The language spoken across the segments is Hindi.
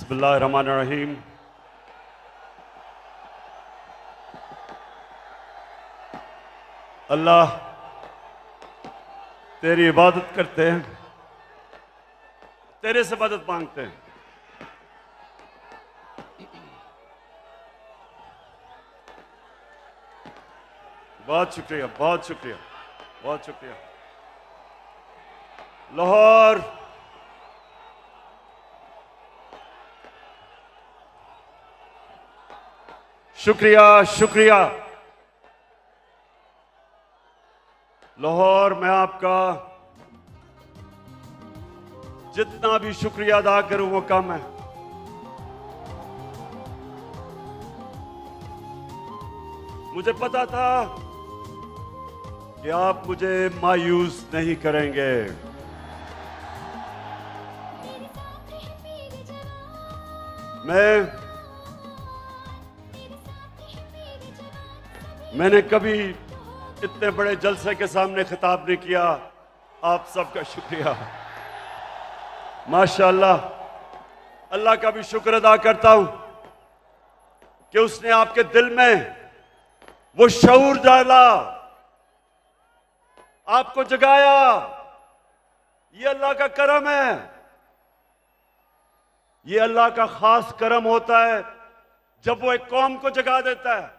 बिस्मिल्लाहिर्रहमानिर्रहीम। अल्लाह तेरी इबादत करते हैं, तेरे से मदद मांगते हैं। बहुत शुक्रिया, बहुत शुक्रिया, बहुत शुक्रिया। लाहौर शुक्रिया, शुक्रिया। लाहौर मैं आपका जितना भी शुक्रिया अदा करूं वो कम है। मुझे पता था कि आप मुझे मायूस नहीं करेंगे। मैंने कभी इतने बड़े जलसे के सामने खिताब नहीं किया। आप सबका शुक्रिया। माशाअल्लाह, अल्लाह का भी शुक्र अदा करता हूं कि उसने आपके दिल में वो शऊर डाला, आपको जगाया। ये अल्लाह का करम है, ये अल्लाह का खास करम होता है जब वो एक कौम को जगा देता है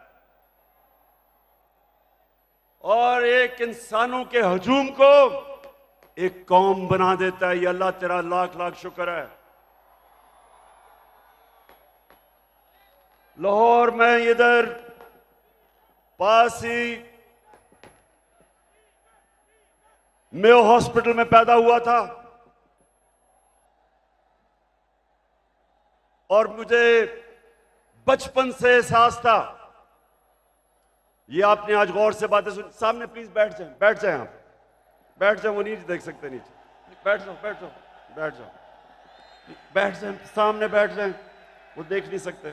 और एक इंसानों के हजूम को एक कौम बना देता है। ये अल्लाह तेरा लाख लाख शुक्र है। लाहौर में इधर पास ही मेयो हॉस्पिटल में पैदा हुआ था और मुझे बचपन से एहसास था। ये आपने आज गौर से बातें सुनी। सामने प्लीज बैठ जाएं, बैठ जाएं, आप बैठ जाएं। वो नीचे देख सकते, नीचे बैठ जाओ, बैठ जाओ, बैठ जाओ, बैठ जाएं, सामने बैठ जाएं, वो देख नहीं सकते।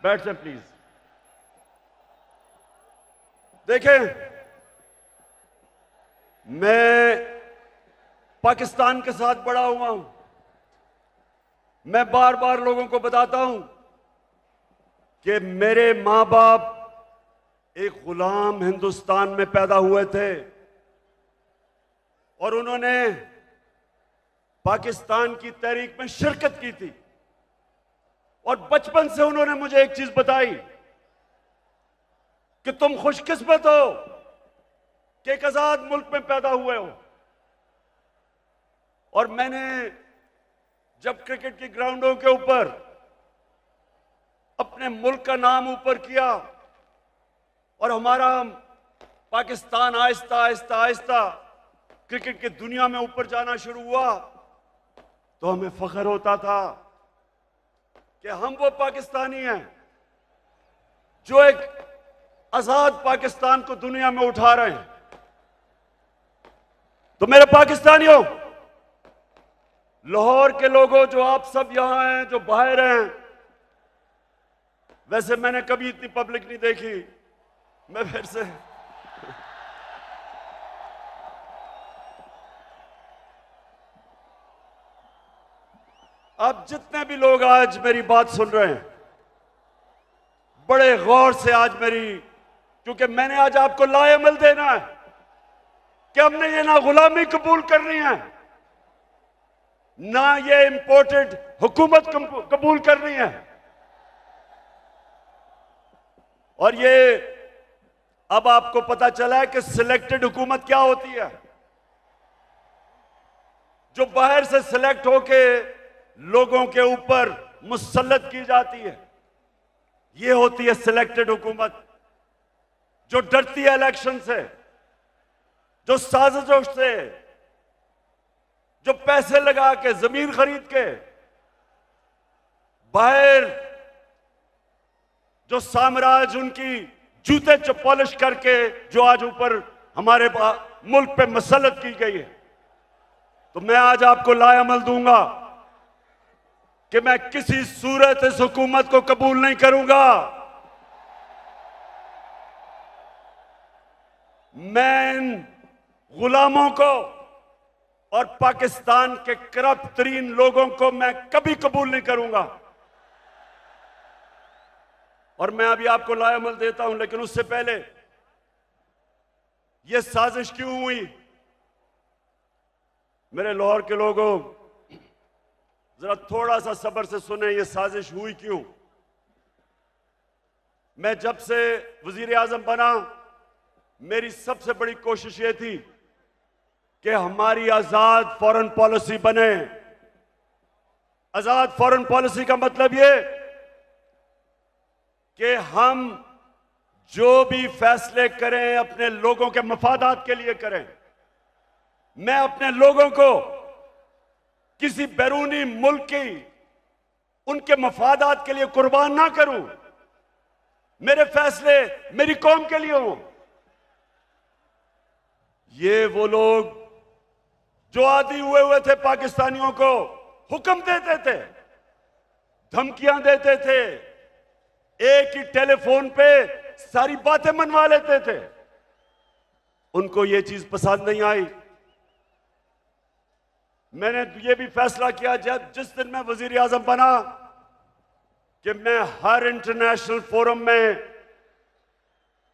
बैठ जाएं प्लीज। देखें, मैं पाकिस्तान के साथ बड़ा हुआ हूं। मैं बार बार लोगों को बताता हूं कि मेरे मां बाप एक गुलाम हिंदुस्तान में पैदा हुए थे और उन्होंने पाकिस्तान की तहरीक में शिरकत की थी। और बचपन से उन्होंने मुझे एक चीज बताई कि तुम खुशकिस्मत हो कि एक आजाद मुल्क में पैदा हुए हो। और मैंने जब क्रिकेट की ग्राउंडों के ऊपर अपने मुल्क का नाम ऊपर किया और हमारा पाकिस्तान आहिस्ता आहिस्ता आहिस्ता क्रिकेट की दुनिया में ऊपर जाना शुरू हुआ, तो हमें फख्र होता था कि हम वो पाकिस्तानी हैं जो एक आजाद पाकिस्तान को दुनिया में उठा रहे हैं। तो मेरे पाकिस्तानियों, लाहौर के लोगों, जो आप सब यहां हैं, जो बाहर हैं, वैसे मैंने कभी इतनी पब्लिक नहीं देखी। मैं फिर से आप जितने भी लोग आज मेरी बात सुन रहे हैं, बड़े गौर से आज क्योंकि मैंने आज आपको लाएमल देना है कि हमने ये ना गुलामी कबूल करनी है, ना ये इंपोर्टेड हुकूमत कबूल करनी है। और ये अब आपको पता चला है कि सिलेक्टेड हुकूमत क्या होती है। जो बाहर से सिलेक्ट होके लोगों के ऊपर मुसल्लत की जाती है, ये होती है सिलेक्टेड हुकूमत। जो डरती है इलेक्शन से, जो साजिशों से, जो पैसे लगा के, जमीन खरीद के, बाहर जो साम्राज्य उनकी जूते पॉलिश करके जो आज ऊपर हमारे मुल्क पे मसल्लत की गई है। तो मैं आज आपको लाएमल दूंगा कि मैं किसी सूरत इस हुकूमत को कबूल नहीं करूंगा। मैं इन गुलामों को और पाकिस्तान के करप्ट तरीन लोगों को मैं कभी कबूल नहीं करूंगा। और मैं अभी आपको लाएमल देता हूं, लेकिन उससे पहले यह साजिश क्यों हुई? मेरे लाहौर के लोगों, जरा थोड़ा सा सब्र से सुने, यह साजिश हुई क्यों। मैं जब से वजीर आजम बना, मेरी सबसे बड़ी कोशिश यह थी कि हमारी आजाद फॉरेन पॉलिसी बने। आजाद फॉरेन पॉलिसी का मतलब यह कि हम जो भी फैसले करें अपने लोगों के मफादात के लिए करें। मैं अपने लोगों को किसी बैरूनी मुल्क की उनके मफादात के लिए कुर्बान ना करूं। मेरे फैसले मेरी कौम के लिए हों। ये वो लोग जो आदी हुए थे पाकिस्तानियों को हुक्म देते थे, धमकियां देते थे, एक ही टेलीफोन पे सारी बातें मनवा लेते थे, उनको ये चीज पसंद नहीं आई। मैंने ये भी फैसला किया जिस दिन मैं वजीर आजम बना कि मैं हर इंटरनेशनल फोरम में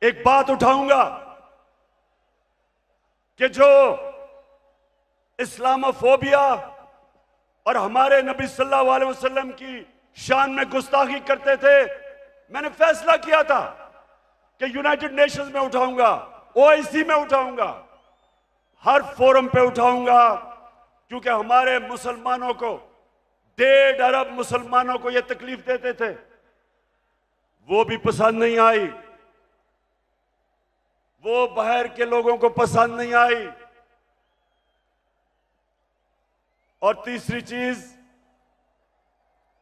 एक बात उठाऊंगा कि जो इस्लामोफोबिया और हमारे नबी सल्लल्लाहु अलैहि वसल्लम की शान में गुस्ताखी करते थे, मैंने फैसला किया था कि यूनाइटेड नेशंस में उठाऊंगा, ओआईसी में उठाऊंगा, हर फोरम पे उठाऊंगा, क्योंकि हमारे मुसलमानों को 1.5 अरब मुसलमानों को यह तकलीफ देते थे, वो भी पसंद नहीं आई, वो बाहर के लोगों को पसंद नहीं आई। और तीसरी चीज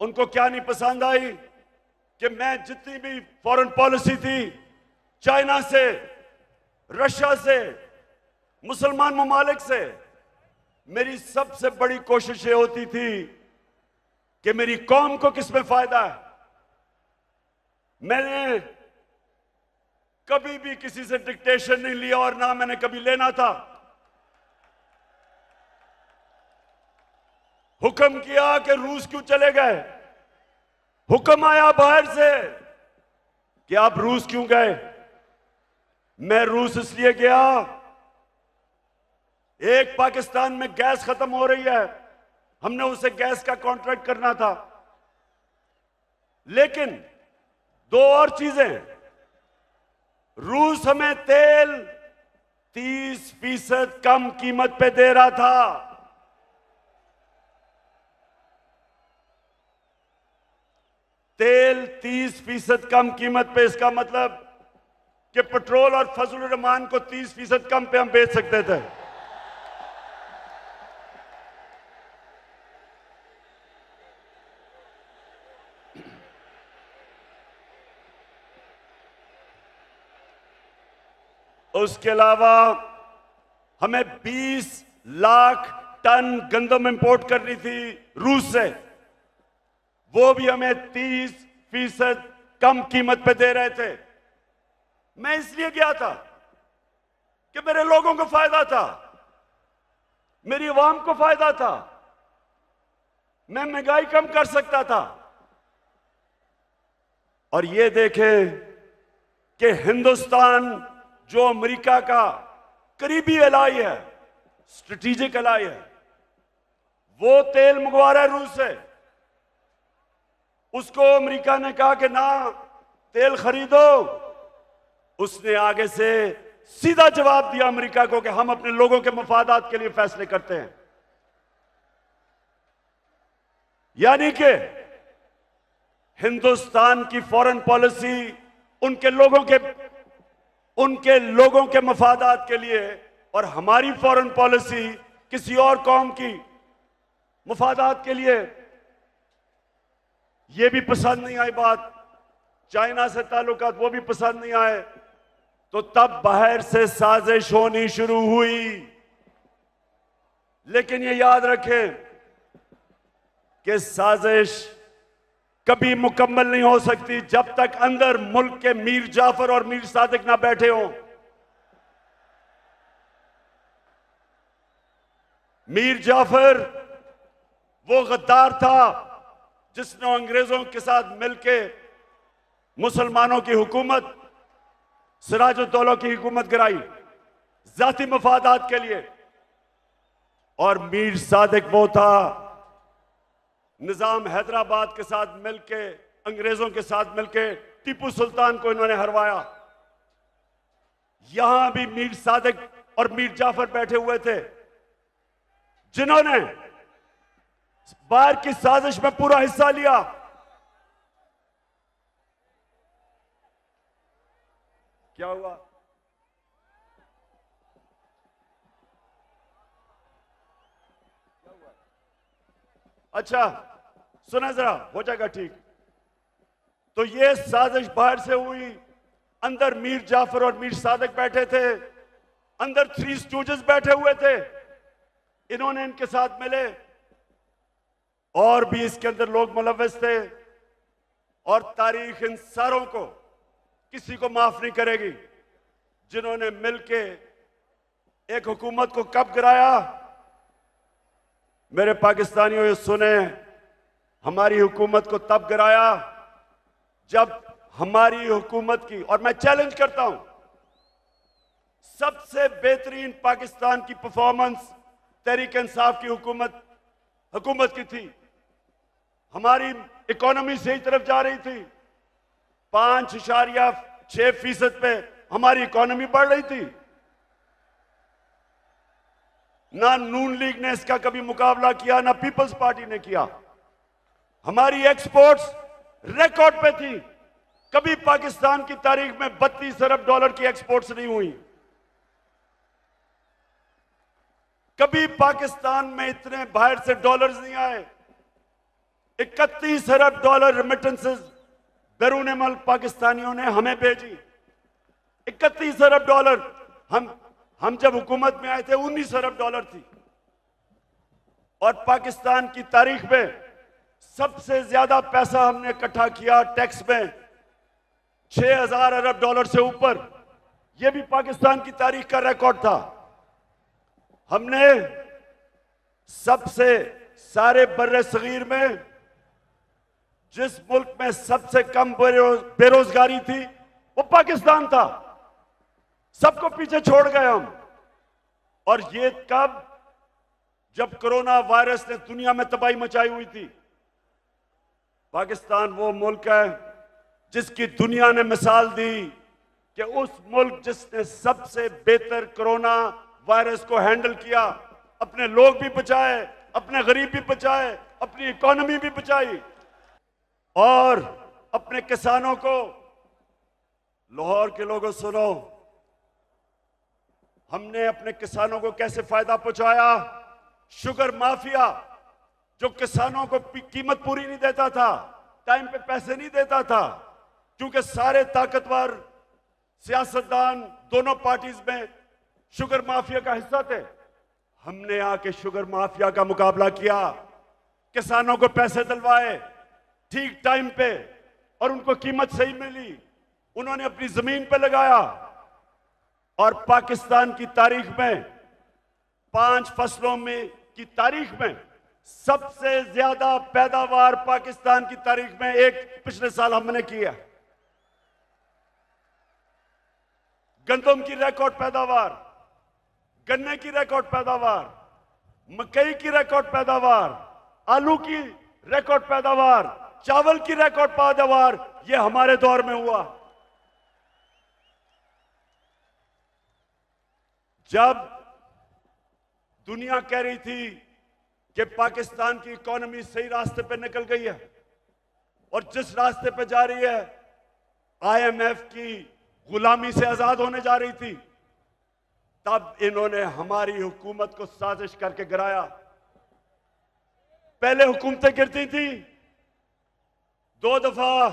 उनको क्या नहीं पसंद आई कि मैं जितनी भी फॉरेन पॉलिसी थी, चाइना से, रशिया से, मुसलमान ममालिक से, मेरी सबसे बड़ी कोशिश ये होती थी कि मेरी कौम को किसमें फायदा है। मैंने कभी भी किसी से डिक्टेशन नहीं लिया और ना मैंने कभी लेना था। हुक्म किया कि रूस क्यों चले गए, हुक्म आया बाहर से कि आप रूस क्यों गए। मैं रूस इसलिए गया, एक पाकिस्तान में गैस खत्म हो रही है, हमने उसे गैस का कॉन्ट्रैक्ट करना था, लेकिन 2 और चीजें, रूस हमें तेल 30% कम कीमत पे दे रहा था। तेल 30% कम कीमत पे, इसका मतलब कि पेट्रोल और फजल रहमान को 30% कम पे हम बेच सकते थे। उसके अलावा हमें 20 लाख टन गंदम इंपोर्ट करनी थी रूस से, वो भी हमें 30% कम कीमत पे दे रहे थे। मैं इसलिए गया था कि मेरे लोगों को फायदा था, मेरी आवाम को फायदा था, मैं महंगाई कम कर सकता था। और ये देखें कि हिंदुस्तान जो अमेरिका का करीबी एलाई है, स्ट्रेटेजिक एलाई है, वो तेल मंगवा रहा है रूस से। उसको अमेरिका ने कहा कि ना तेल खरीदो, उसने आगे से सीधा जवाब दिया अमेरिका को कि हम अपने लोगों के मफादात के लिए फैसले करते हैं। यानी कि हिंदुस्तान की फॉरेन पॉलिसी उनके लोगों के मफादात के लिए, और हमारी फॉरेन पॉलिसी किसी और कौम की मफादात के लिए। यह भी पसंद नहीं आई बात, चाइना से ताल्लुकात वो भी पसंद नहीं आए, तो तब बाहर से साजिश होनी शुरू हुई। लेकिन ये याद रखें कि साजिश कभी मुकम्मल नहीं हो सकती जब तक अंदर मुल्क के मीर जाफर और मीर सादिक ना बैठे हों। मीर जाफर वो गद्दार था जिसने अंग्रेजों के साथ मिलकर मुसलमानों की हुकूमत, सिराजुद्दौला की हुकूमत गिराई जाती मफादात के लिए। और मीर सादिक वो था निजाम हैदराबाद के साथ मिलके, अंग्रेजों के साथ मिलके टीपू सुल्तान को इन्होंने हरवाया। यहां भी मीर सादिक और मीर जाफर बैठे हुए थे जिन्होंने बाहर की साजिश में पूरा हिस्सा लिया। क्या हुआ? अच्छा सुना जरा, हो जाएगा ठीक। तो ये साजिश बाहर से हुई, अंदर मीर जाफर और मीर सादिक बैठे थे, अंदर थ्री स्टूजेस बैठे हुए थे, इन्होंने इनके साथ मिले। और भी इसके अंदर लोग मुलव्वस थे। और तारीख इन सारों को किसी को माफ नहीं करेगी जिन्होंने मिलके एक हुकूमत को कब गिराया। मेरे पाकिस्तानियों ये सुने, हमारी हुकूमत को तब गिराया जब हमारी हुकूमत की, और मैं चैलेंज करता हूं, सबसे बेहतरीन पाकिस्तान की परफॉर्मेंस तहरीक इंसाफ की हुकूमत की थी। हमारी इकोनॉमी सही तरफ जा रही थी, 5.6% पे हमारी इकोनॉमी बढ़ रही थी। ना नून लीग ने इसका कभी मुकाबला किया, ना पीपल्स पार्टी ने किया। हमारी एक्सपोर्ट्स रिकॉर्ड पे थी। कभी पाकिस्तान की तारीख में 32 अरब डॉलर की एक्सपोर्ट्स नहीं हुई। कभी पाकिस्तान में इतने बाहर से डॉलर्स नहीं आए। 31 अरब डॉलर रेमिटेंसेस बैरून मुल्क पाकिस्तानियों ने हमें भेजी। 31 अरब डॉलर। हम जब हुकूमत में आए थे 19 अरब डॉलर थी। और पाकिस्तान की तारीख में सबसे ज्यादा पैसा हमने इकट्ठा किया टैक्स में, 6000 अरब डॉलर से ऊपर। यह भी पाकिस्तान की तारीख का रिकॉर्ड था। हमने सबसे सारे बर्रे सगीर में जिस मुल्क में सबसे कम बेरोजगारी थी वो पाकिस्तान था। सबको पीछे छोड़ गए हम। और ये कब? जब कोरोना वायरस ने दुनिया में तबाही मचाई हुई थी। पाकिस्तान वो मुल्क है जिसकी दुनिया ने मिसाल दी कि उस मुल्क जिसने सबसे बेहतर कोरोना वायरस को हैंडल किया, अपने लोग भी बचाए, अपने गरीब भी बचाए, अपनी इकोनॉमी भी बचाई और अपने किसानों को। लाहौर के लोगों सुनो, हमने अपने किसानों को कैसे फायदा पहुंचाया। शुगर माफिया जो किसानों को कीमत पूरी नहीं देता था, टाइम पे पैसे नहीं देता था, क्योंकि सारे ताकतवर सियासतदान दोनों पार्टीज में शुगर माफिया का हिस्सा थे। हमने आके शुगर माफिया का मुकाबला किया, किसानों को पैसे दिलवाए ठीक टाइम पे और उनको कीमत सही मिली। उन्होंने अपनी जमीन पे लगाया। और पाकिस्तान की तारीख में 5 फसलों में की तारीख में सबसे ज्यादा पैदावार पाकिस्तान की तारीख में एक पिछले साल हमने किया। गंदम की रिकॉर्ड पैदावार, गन्ने की रिकॉर्ड पैदावार, मकई की रिकॉर्ड पैदावार, आलू की रिकॉर्ड पैदावार, चावल की रिकॉर्ड पैदावार, यह हमारे दौर में हुआ। जब दुनिया कह रही थी कि पाकिस्तान की इकोनॉमी सही रास्ते पर निकल गई है और जिस रास्ते पर जा रही है, आईएमएफ की गुलामी से आजाद होने जा रही थी, तब इन्होंने हमारी हुकूमत को साजिश करके गिराया। पहले हुकूमतें गिरती थी, 2 दफा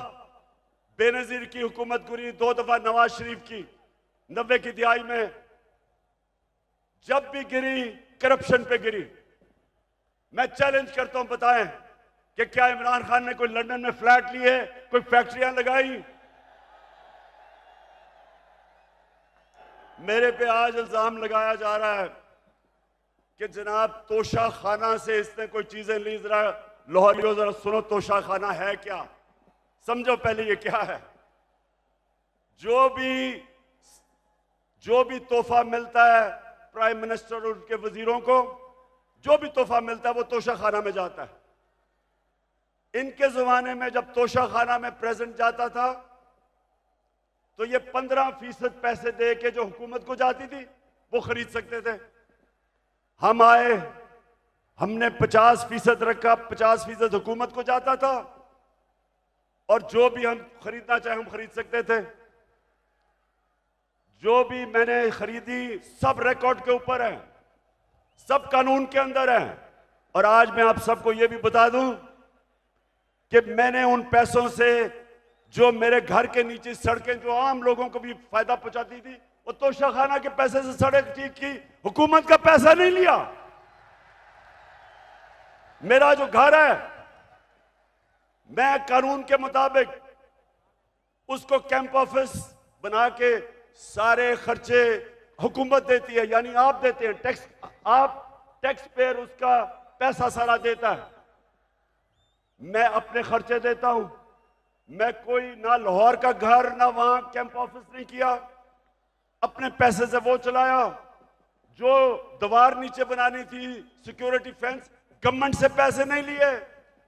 बेनजीर की हुकूमत गिरी, 2 दफा नवाज शरीफ की 90 की दिहाई में। जब भी गिरी करप्शन पे गिरी। मैं चैलेंज करता हूं, बताएं कि क्या इमरान खान ने कोई लंदन में फ्लैट लिए, कोई फैक्ट्रियां लगाई? मेरे पे आज इल्जाम लगाया जा रहा है कि जनाब तोशा खाना से इसने कोई चीजें ली। जरा लाहौरियों जरा सुनो, तोशा खाना है क्या, समझो पहले ये क्या है। जो भी तोहफा मिलता है प्राइम मिनिस्टर और उनके वजीरों को, जो भी तोहफा मिलता है वो तोशा खाना में जाता है। इनके जमाने में जब तोशा खाना में प्रेजेंट जाता था तो ये 15% पैसे दे के जो हुकूमत को जाती थी वो खरीद सकते थे। हम आए, हमने 50% रखा, 50% हुकूमत को जाता था और जो भी हम खरीदना चाहे हम खरीद सकते थे। जो भी मैंने खरीदी सब रिकॉर्ड के ऊपर है, सब कानून के अंदर है। और आज मैं आप सबको यह भी बता दूं कि मैंने उन पैसों से जो मेरे घर के नीचे सड़कें जो आम लोगों को भी फायदा पहुंचाती थी, वो तोशा खाना के पैसे से सड़क ठीक की, हुकूमत का पैसा नहीं लिया। मेरा जो घर है मैं कानून के मुताबिक उसको कैंप ऑफिस बना के सारे खर्चे हुकूमत देती है, यानी आप देते हैं टैक्स, आप टैक्स पेयर उसका पैसा सारा देता है। मैं अपने खर्चे देता हूं। मैं कोई ना लाहौर का घर ना वहां कैंप ऑफिस नहीं किया, अपने पैसे से वो चलाया। जो दीवार नीचे बनानी थी सिक्योरिटी फेंस, गवर्नमेंट से पैसे नहीं लिए,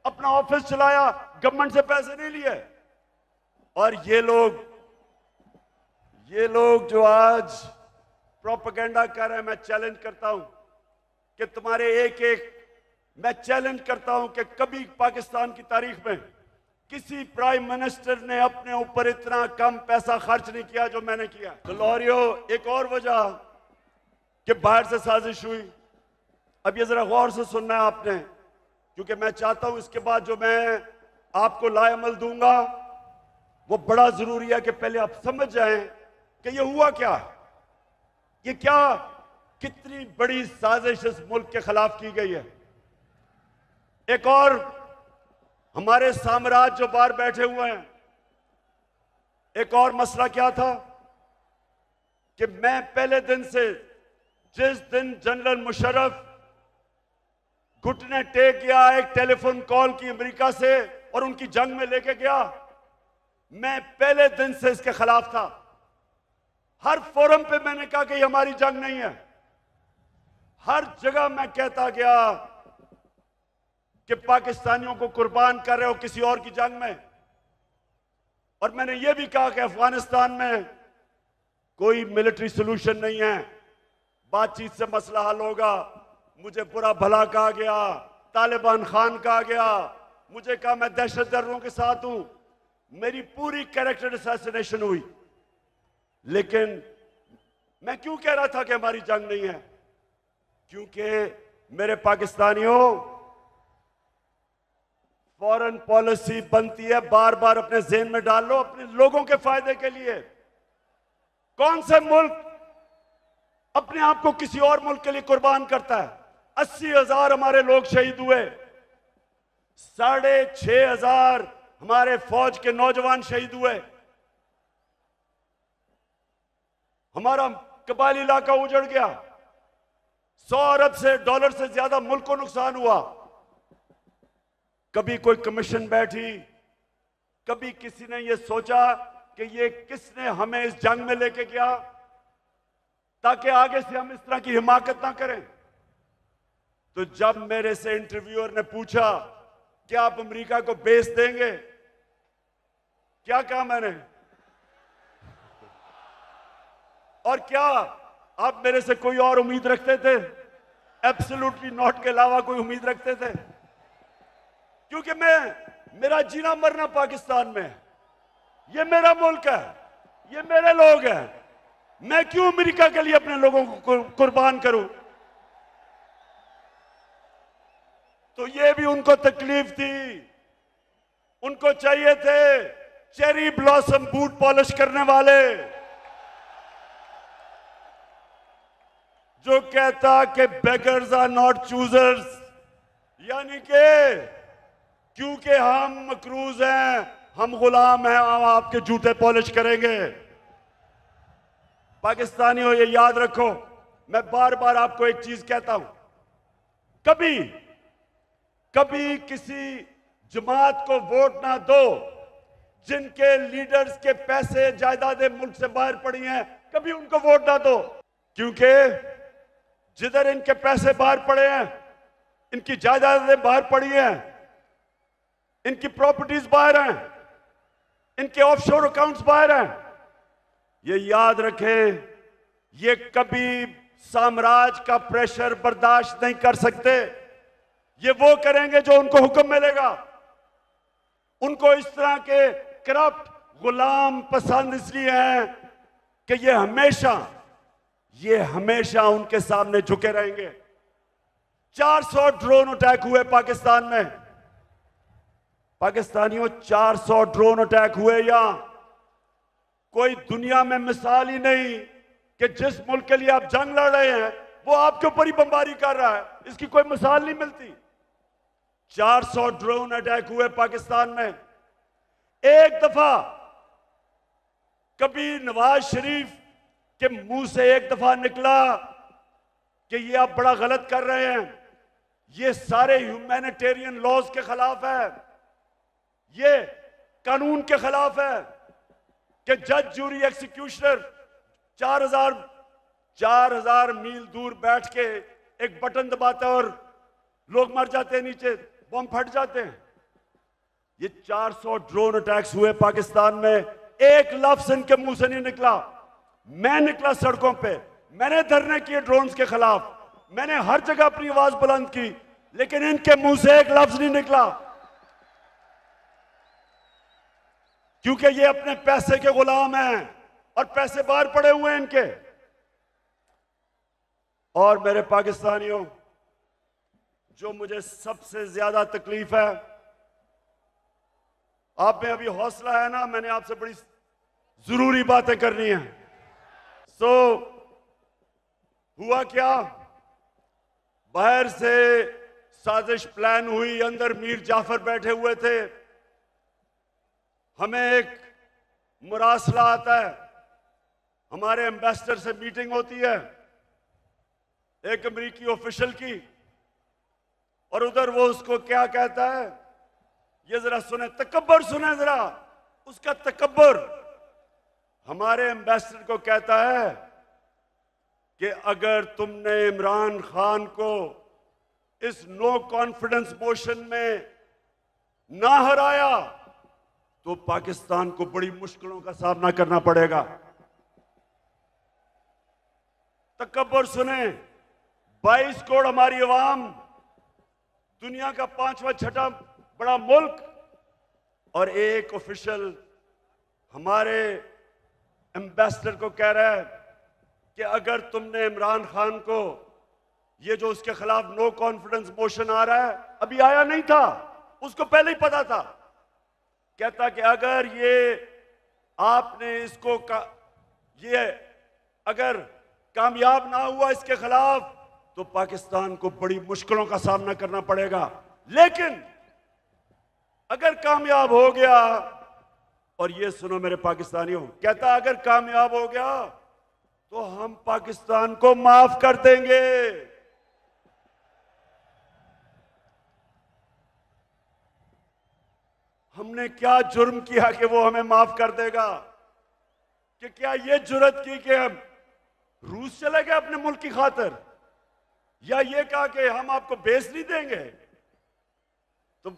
अपना ऑफिस चलाया, गवर्नमेंट से पैसे नहीं लिए। और ये लोग जो आज प्रोपेगेंडा कर रहे हैं, मैं चैलेंज करता हूं कि तुम्हारे मैं चैलेंज करता हूं कि कभी पाकिस्तान की तारीख में किसी प्राइम मिनिस्टर ने अपने ऊपर इतना कम पैसा खर्च नहीं किया जो मैंने किया। तो लाहौरियों, एक और वजह कि बाहर से साजिश हुई, अब ये जरा गौर से सुनना है आपने, क्योंकि मैं चाहता हूं इसके बाद जो मैं आपको लाएमल दूंगा वो बड़ा जरूरी है कि पहले आप समझ जाएं कि ये हुआ क्या, ये क्या कितनी बड़ी साजिश इस मुल्क के खिलाफ की गई है। एक और हमारे साम्राज्य जो बाहर बैठे हुए हैं, एक और मसला क्या था कि मैं पहले दिन से, जिस दिन जनरल मुशर्रफ घुटने टेक गया, एक टेलीफोन कॉल की अमेरिका से और उनकी जंग में लेके गया, मैं पहले दिन से इसके खिलाफ था। हर फोरम पे मैंने कहा कि ये हमारी जंग नहीं है। हर जगह मैं कहता गया कि पाकिस्तानियों को कुर्बान कर रहे हो किसी और की जंग में। और मैंने ये भी कहा कि अफगानिस्तान में कोई मिलिट्री सोल्यूशन नहीं है, बातचीत से मसला हल होगा। मुझे बुरा भला कहा गया, तालिबान खान कहा गया, मुझे कहा मैं दहशतगर्दों के साथ हूं, मेरी पूरी कैरेक्टर असैसिनेशन हुई। लेकिन मैं क्यों कह रहा था कि हमारी जंग नहीं है? क्योंकि मेरे पाकिस्तानियों, फॉरेन पॉलिसी बनती है, बार बार अपने ज़हन में डाल लो, अपने लोगों के फायदे के लिए। कौन से मुल्क अपने आप को किसी और मुल्क के लिए कुर्बान करता है? 80,000 हमारे लोग शहीद हुए, 6,500 हमारे फौज के नौजवान शहीद हुए, हमारा कबायली इलाका उजड़ गया, 100 अरब से डॉलर से ज्यादा मुल्क को नुकसान हुआ। कभी कोई कमीशन बैठी, कभी किसी ने यह सोचा कि ये किसने हमें इस जंग में लेके गया ताकि आगे से हम इस तरह की हिमाकत ना करें। तो जब मेरे से इंटरव्यूअर ने पूछा क्या आप अमेरिका को बेच देंगे, क्या कहा मैंने? और क्या आप मेरे से कोई और उम्मीद रखते थे? एब्सोल्युटली नॉट के अलावा कोई उम्मीद रखते थे? क्योंकि मेरा जीना मरना पाकिस्तान में, ये मेरा मुल्क है, ये मेरे लोग हैं। मैं क्यों अमेरिका के लिए अपने लोगों को कुर्बान करूं? तो ये भी उनको तकलीफ थी, उनको चाहिए थे चेरी ब्लॉसम बूट पॉलिश करने वाले, जो कहता कि बेगर्स आर नॉट चूजर्स, यानी कि क्योंकि हम मकरूज हैं, हम गुलाम हैं, हम आपके जूते पॉलिश करेंगे। पाकिस्तानियों, ये याद रखो, मैं बार बार आपको एक चीज कहता हूं, कभी कभी किसी जमात को वोट ना दो जिनके लीडर्स के पैसे जायदादें मुल्क से बाहर पड़ी हैं, कभी उनको वोट ना दो, क्योंकि जिधर इनके पैसे बाहर पड़े हैं, इनकी जायदादें बाहर पड़ी हैं, इनकी प्रॉपर्टीज बाहर हैं, इनके ऑफशोर अकाउंट्स बाहर हैं, ये याद रखें, ये कभी साम्राज्य का प्रेशर बर्दाश्त नहीं कर सकते। ये वो करेंगे जो उनको हुक्म मिलेगा। उनको इस तरह के करप्ट गुलाम पसंद इसलिए हैं कि ये हमेशा उनके सामने झुके रहेंगे। 400 ड्रोन अटैक हुए पाकिस्तान में। पाकिस्तानियों, 400 ड्रोन अटैक हुए यहां। कोई दुनिया में मिसाल ही नहीं कि जिस मुल्क के लिए आप जंग लड़ रहे हैं वो आपके ऊपर ही बमबारी कर रहा है। इसकी कोई मिसाल नहीं मिलती। 400 ड्रोन अटैक हुए पाकिस्तान में। एक दफा कभी नवाज शरीफ के मुंह से एक दफा निकला कि ये आप बड़ा गलत कर रहे हैं, ये सारे ह्यूमैनिटेरियन लॉज के खिलाफ है, ये कानून के खिलाफ है कि जज, जूरी, एक्सिक्यूशनर 4000 मील दूर बैठ के एक बटन दबाता और लोग मर जाते हैं, नीचे बम फट जाते हैं। ये 400 ड्रोन अटैक्स हुए पाकिस्तान में। एक लफ्ज इनके मुंह से नहीं निकला। मैं निकला सड़कों पे, मैंने धरने किए ड्रोन्स के खिलाफ, मैंने हर जगह अपनी आवाज बुलंद की, लेकिन इनके मुंह से एक लफ्ज नहीं निकला, क्योंकि ये अपने पैसे के गुलाम हैं और पैसे बाहर पड़े हुए हैं इनके। और मेरे पाकिस्तानियों, जो मुझे सबसे ज्यादा तकलीफ है, आप में अभी हौसला है ना, मैंने आपसे बड़ी जरूरी बातें करनी है। हुआ क्या, बाहर से साजिश प्लान हुई, अंदर मीर जाफर बैठे हुए थे। हमें एक मुरासला आता है, हमारे एम्बेसडर से मीटिंग होती है एक अमेरिकी ऑफिशियल की, और उधर वो उसको क्या कहता है, ये जरा सुने, तकब्बर सुने जरा, उसका तकब्बर। हमारे एम्बेसडर को कहता है कि अगर तुमने इमरान खान को इस नो कॉन्फिडेंस मोशन में ना हराया तो पाकिस्तान को बड़ी मुश्किलों का सामना करना पड़ेगा। तकब्बर सुने, 22 करोड़ हमारी अवाम, दुनिया का 5वां 6वां बड़ा मुल्क, और एक ऑफिशियल हमारे एम्बेसडर को कह रहा है कि अगर तुमने इमरान खान को, ये जो उसके खिलाफ नो कॉन्फिडेंस मोशन आ रहा है, अभी आया नहीं था, उसको पहले ही पता था, कहता कि अगर ये आपने इसको ये अगर कामयाब ना हुआ इसके खिलाफ तो पाकिस्तान को बड़ी मुश्किलों का सामना करना पड़ेगा। लेकिन अगर कामयाब हो गया, और ये सुनो मेरे पाकिस्तानियों, कहता अगर कामयाब हो गया तो हम पाकिस्तान को माफ कर देंगे। हमने क्या जुर्म किया कि वो हमें माफ कर देगा? कि क्या ये जुर्रत की कि हम रूस चले गए अपने मुल्क की खातिर, या ये कहा कि हम आपको बेच नहीं देंगे? तो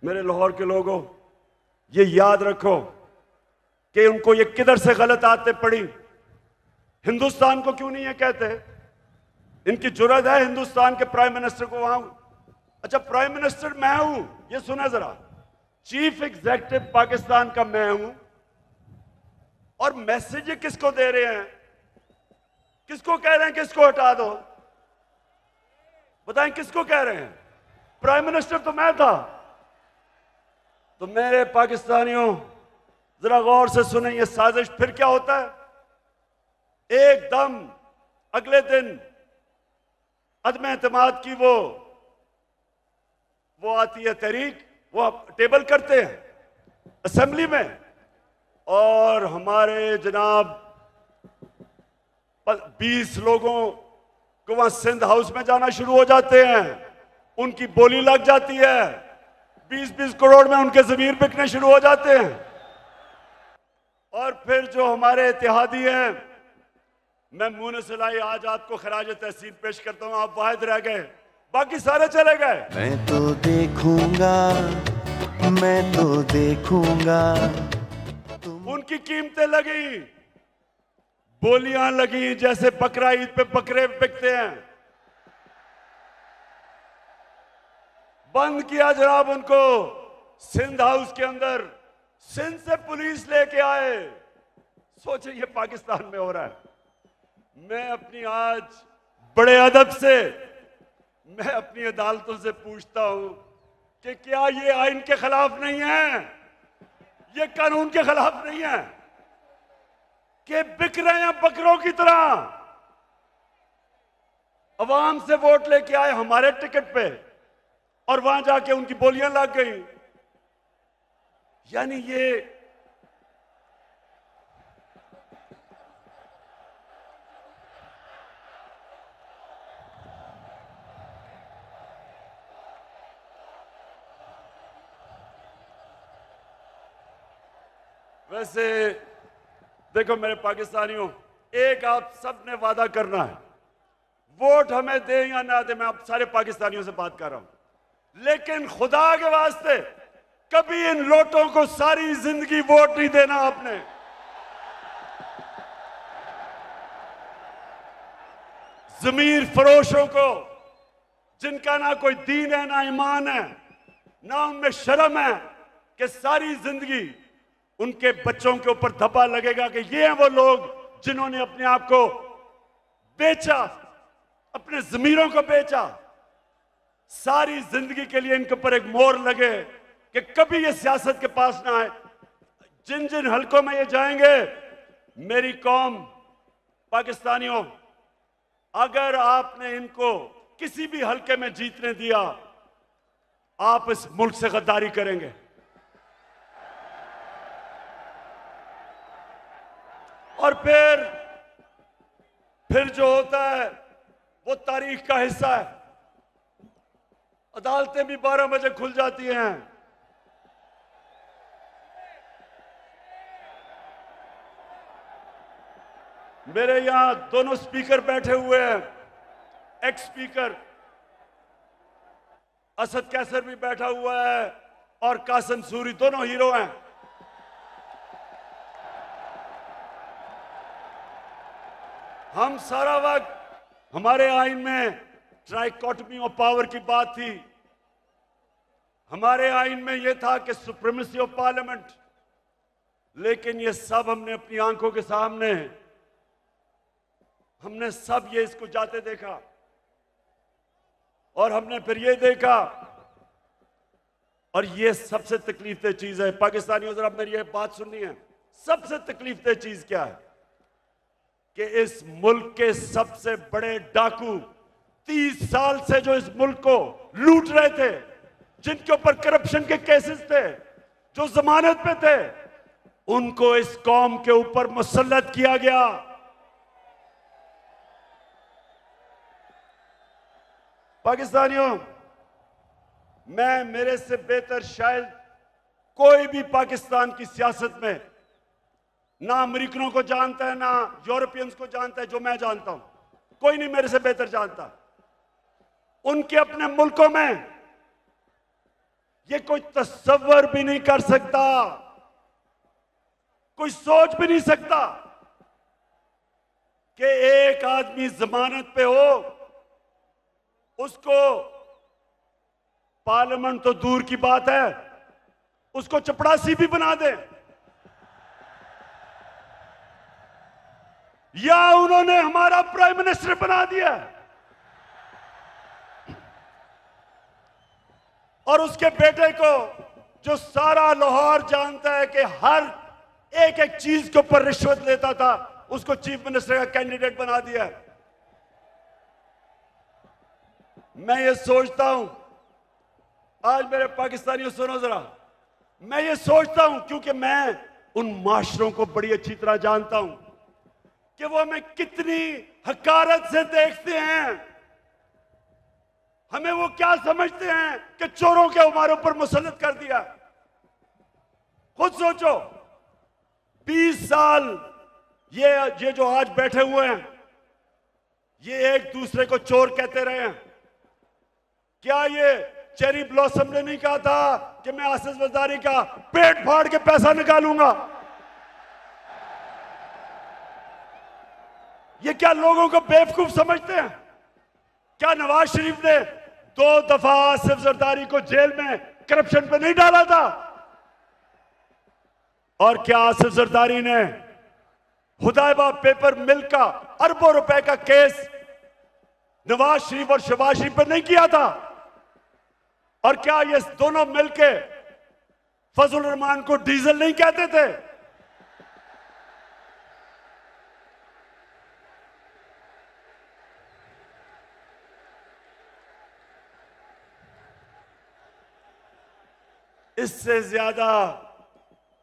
मेरे लाहौर के लोगों, ये याद रखो कि उनको ये किधर से गलत आदतें पड़ी। हिंदुस्तान को क्यों नहीं ये कहते? इनकी जुर्रत है हिंदुस्तान के प्राइम मिनिस्टर को वहां, अच्छा प्राइम मिनिस्टर मैं हूं, ये सुना जरा, चीफ एग्जीक्यूटिव पाकिस्तान का मैं हूं, और मैसेज किसको दे रहे हैं? किसको कह रहे हैं किसको हटा दो? बताएं किसको कह रहे हैं? प्राइम मिनिस्टर तो मैं था। तो मेरे पाकिस्तानियों, जरा गौर से सुने, ये साजिश फिर क्या होता है, एकदम अगले दिन अदम एतमाद की वो आती है तहरीक, वो टेबल करते हैं असेंबली में, और हमारे जनाब 20 लोगों कि वहां सिंध हाउस में जाना शुरू हो जाते हैं, उनकी बोली लग जाती है, 20-20 करोड़ में उनके जमीर बिकने शुरू हो जाते हैं। और फिर जो हमारे इत्तेहादी हैं, मैं मुनसिर आजाद को खराज तहसीन पेश करता हूं। आप वाहिद रह गए, बाकी सारे चले गए। मैं तो देखूंगा, मैं तो देखूंगा। उनकी कीमतें लगी, बोलियां लगी, जैसे बकरा ईद पे बकरे बिकते हैं। बंद किया जनाब उनको सिंध हाउस के अंदर, सिंध से पुलिस लेके आए। सोचिए ये पाकिस्तान में हो रहा है। मैं अपनी आज बड़े अदब से मैं अपनी अदालतों से पूछता हूं कि क्या ये आइन के खिलाफ नहीं है, ये कानून के खिलाफ नहीं है कि बिक रहे हैं बकरों की तरह। अवाम से वोट लेके आए हमारे टिकट पे और वहां जाके उनकी बोलियां लग गई। यानी ये वैसे देखो मेरे पाकिस्तानियों, एक आप सब ने वादा करना है, वोट हमें दें या ना दें, मैं आप सारे पाकिस्तानियों से बात कर रहा हूं, लेकिन खुदा के वास्ते कभी इन लोटों को सारी जिंदगी वोट नहीं देना आपने। जमीर फरोशों को, जिनका ना कोई दीन है ना ईमान है ना उनमें शर्म है, कि सारी जिंदगी उनके बच्चों के ऊपर धब्बा लगेगा कि ये हैं वो लोग जिन्होंने अपने आप को बेचा, अपने जमीरों को बेचा। सारी जिंदगी के लिए इनके ऊपर एक मोहर लगे कि कभी ये सियासत के पास ना आए। जिन जिन हलकों में ये जाएंगे, मेरी कौम पाकिस्तानियों, अगर आपने इनको किसी भी हलके में जीतने दिया, आप इस मुल्क से गद्दारी करेंगे। और फिर जो होता है वो तारीख का हिस्सा है। अदालतें भी 12 बजे खुल जाती हैं। मेरे यहां दोनों स्पीकर बैठे हुए हैं, एक्स स्पीकर असद कैसर भी बैठा हुआ है और कासिम सूरी, दोनों हीरो हैं। हम सारा वक्त, हमारे आइन में ट्राइकोटमी ऑफ पावर की बात थी, हमारे आइन में यह था कि सुप्रीमेसी ऑफ पार्लियामेंट, लेकिन ये सब हमने अपनी आंखों के सामने, हमने सब ये इसको जाते देखा और हमने फिर ये देखा। और ये सबसे तकलीफदेह चीज है पाकिस्तानियों, जरा मेरी ये बात सुननी है। सबसे तकलीफदेह चीज क्या है कि इस मुल्क के सबसे बड़े डाकू 30 साल से जो इस मुल्क को लूट रहे थे, जिनके ऊपर करप्शन के केसेस थे, जो जमानत पे थे, उनको इस कौम के ऊपर मुसल्लत किया गया। पाकिस्तानियों, मेरे से बेहतर शायद कोई भी पाकिस्तान की सियासत में ना अमेरिकनों को जानता है ना यूरोपियंस को जानता है जो मैं जानता हूं। कोई नहीं मेरे से बेहतर जानता। उनके अपने मुल्कों में ये कोई तस्वर भी नहीं कर सकता, कोई सोच भी नहीं सकता कि एक आदमी जमानत पे हो, उसको पार्लियामेंट तो दूर की बात है, उसको चपड़ासी भी बना दे। या उन्होंने हमारा प्राइम मिनिस्टर बना दिया और उसके बेटे को, जो सारा लाहौर जानता है कि हर एक एक चीज के ऊपर रिश्वत लेता था, उसको चीफ मिनिस्टर का कैंडिडेट बना दिया। मैं ये सोचता हूं, आज मेरे पाकिस्तानियों सुनो जरा, मैं ये सोचता हूं क्योंकि मैं उन माशरों को बड़ी अच्छी तरह जानता हूं कि वो हमें कितनी हकारत से देखते हैं, हमें वो क्या समझते हैं कि चोरों के हमारे ऊपर मुसल्लत कर दिया। खुद सोचो, 20 साल ये जो आज बैठे हुए हैं, ये एक दूसरे को चोर कहते रहे हैं। क्या ये चेरी ब्लॉसम ने नहीं कहा था कि मैं आसिफ जरदारी का पेट फाड़ के पैसा निकालूंगा? ये क्या लोगों को बेवकूफ समझते हैं? क्या नवाज शरीफ ने 2 दफा आसिफ जरदारी को जेल में करप्शन पे नहीं डाला था? और क्या आसिफ जरदारी ने हुदैबा पेपर मिल का अरबों रुपए का केस नवाज शरीफ और शहबाज शरीफ पे नहीं किया था? और क्या ये दोनों मिलके फजल रहमान को डीजल नहीं कहते थे? इससे ज्यादा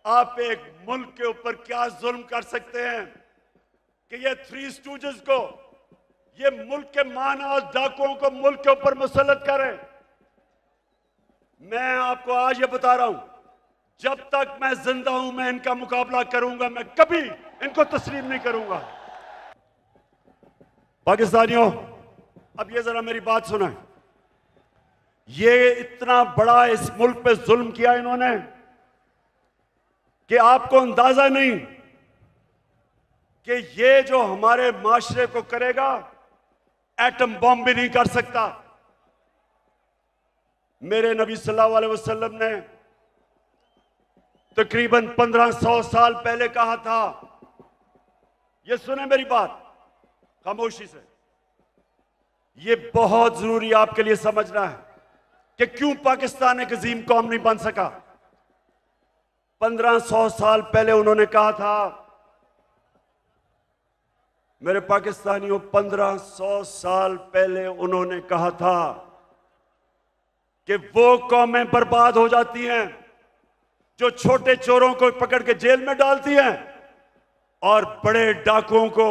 आप एक मुल्क के ऊपर क्या जुल्म कर सकते हैं कि ये 3 स्टूजेस को, ये मुल्क के माना डाकुओं को मुल्क के ऊपर मुसल्लत करें। मैं आपको आज ये बता रहा हूं, जब तक मैं जिंदा हूं मैं इनका मुकाबला करूंगा, मैं कभी इनको तस्लीम नहीं करूंगा। पाकिस्तानियों, अब ये जरा मेरी बात सुना। ये इतना बड़ा इस मुल्क पे जुल्म किया इन्होंने कि आपको अंदाजा नहीं कि ये जो हमारे माशरे को करेगा, एटम बॉम्ब भी नहीं कर सकता। मेरे नबी सल्लल्लाहु अलैहि वसल्लम ने तकरीबन 1500 साल पहले कहा था, ये सुने मेरी बात खामोशी से, ये बहुत जरूरी आपके लिए समझना है कि क्यों पाकिस्तान एक अजीम कौम नहीं बन सका। 1500 साल पहले उन्होंने कहा था, मेरे पाकिस्तानियों, 1500 साल पहले उन्होंने कहा था कि वो कौमें बर्बाद हो जाती हैं जो छोटे चोरों को पकड़ के जेल में डालती हैं और बड़े डाकुओं को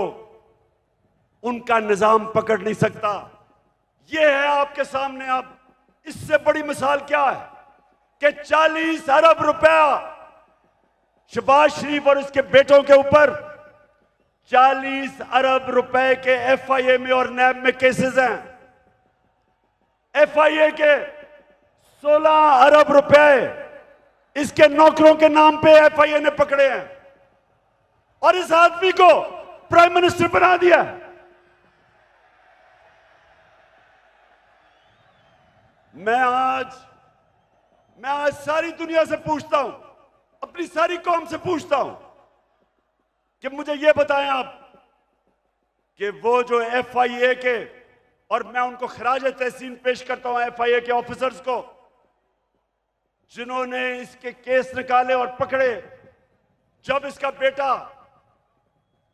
उनका निजाम पकड़ नहीं सकता। ये है आपके सामने। अब इससे बड़ी मिसाल क्या है कि 40 अरब रुपया शहबाज शरीफ और उसके बेटों के ऊपर 40 अरब रुपए के एफआईए में और नैब में केसेस हैं। एफआईए के 16 अरब रुपए इसके नौकरों के नाम पे एफआईए ने पकड़े हैं और इस आदमी को प्राइम मिनिस्टर बना दिया। मैं आज सारी दुनिया से पूछता हूं, अपनी सारी कौम से पूछता हूं कि मुझे यह बताएं आप कि वो जो एफआईए के, और मैं उनको खराज तहसीन पेश करता हूं एफआईए के ऑफिसर्स को, जिन्होंने इसके केस निकाले और पकड़े। जब इसका बेटा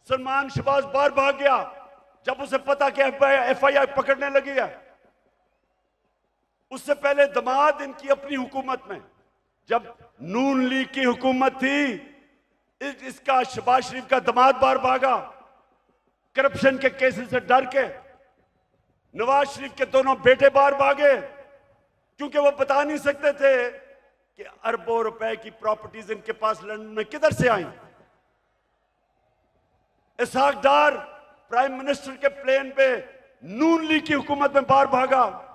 सलमान शहबाज बाहर भाग गया, जब उसे पता कि एफआईए पकड़ने लगी है, उससे पहले दमाद इनकी अपनी हुकूमत में, जब नून लीग की हुकूमत थी, इसका शहबाज शरीफ का दमाद बाहर भागा करप्शन के केसेस से डर के। नवाज शरीफ के दोनों बेटे बाहर भागे क्योंकि वो बता नहीं सकते थे कि अरबों रुपए की प्रॉपर्टीज इनके पास लंदन में किधर से आई। इसहाक डार प्राइम मिनिस्टर के प्लेन पे नून लीग की हुकूमत में बाहर भागा,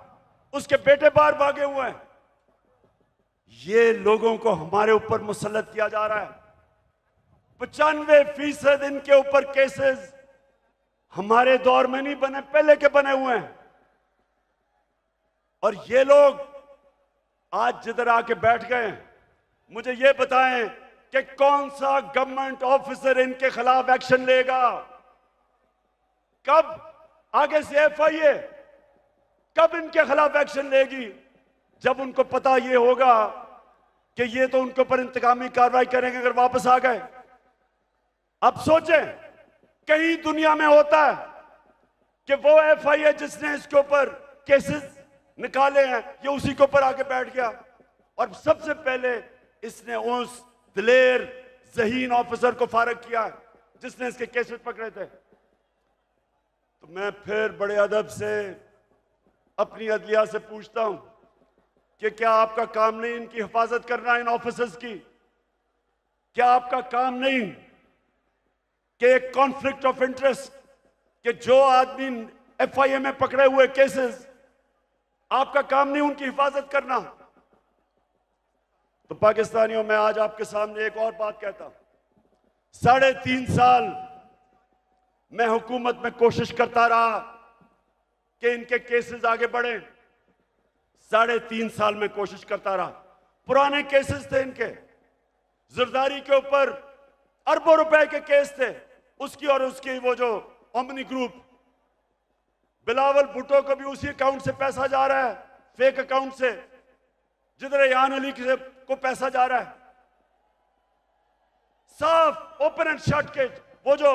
उसके बेटे बाहर भागे हुए हैं। ये लोगों को हमारे ऊपर मुसल्लत किया जा रहा है। 95% इनके ऊपर केसेस हमारे दौर में नहीं बने, पहले के बने हुए हैं। और ये लोग आज जिधर आके बैठ गए, मुझे ये बताएं कि कौन सा गवर्नमेंट ऑफिसर इनके खिलाफ एक्शन लेगा? कब आगे से एफआईए कब इनके खिलाफ एक्शन लेगी? जब उनको पता ये होगा कि ये तो उनके ऊपर इंतकामी कार्रवाई करेंगे अगर वापस आ गए। अब सोचें, कहीं दुनिया में होता है कि वो एफआईए जिसने इसके ऊपर केसेस निकाले हैं, ये उसी के ऊपर आके बैठ गया और सबसे पहले इसने उस दिलेर ज़हीन ऑफिसर को फारग किया जिसने इसके केसेस पकड़े थे। तो मैं फिर बड़े अदब से अपनी अदलिया से पूछता हूं कि क्या आपका काम नहीं इनकी हिफाजत करना, इन ऑफिसर्स की? क्या आपका काम नहीं कि एक कॉन्फ्लिक्ट ऑफ इंटरेस्ट, कि जो आदमी एफआईए में पकड़े हुए केसेस, आपका काम नहीं उनकी हिफाजत करना? तो पाकिस्तानियों, मैं आज आपके सामने एक और बात कहता हूं। 3.5 साल मैं हुकूमत में कोशिश करता रहा कि इनके केसेस आगे बढ़े। 3.5 साल में कोशिश करता रहा। पुराने केसेस थे इनके, जरदारी के ऊपर अरबों रुपए के केस थे, उसकी और उसकी वो जो ओमनी ग्रुप, बिलावल भुट्टो को भी उसी अकाउंट से पैसा जा रहा है, फेक अकाउंट से, जिधर यान अली को पैसा जा रहा है। साफ ओपन एंड शट केस। वो जो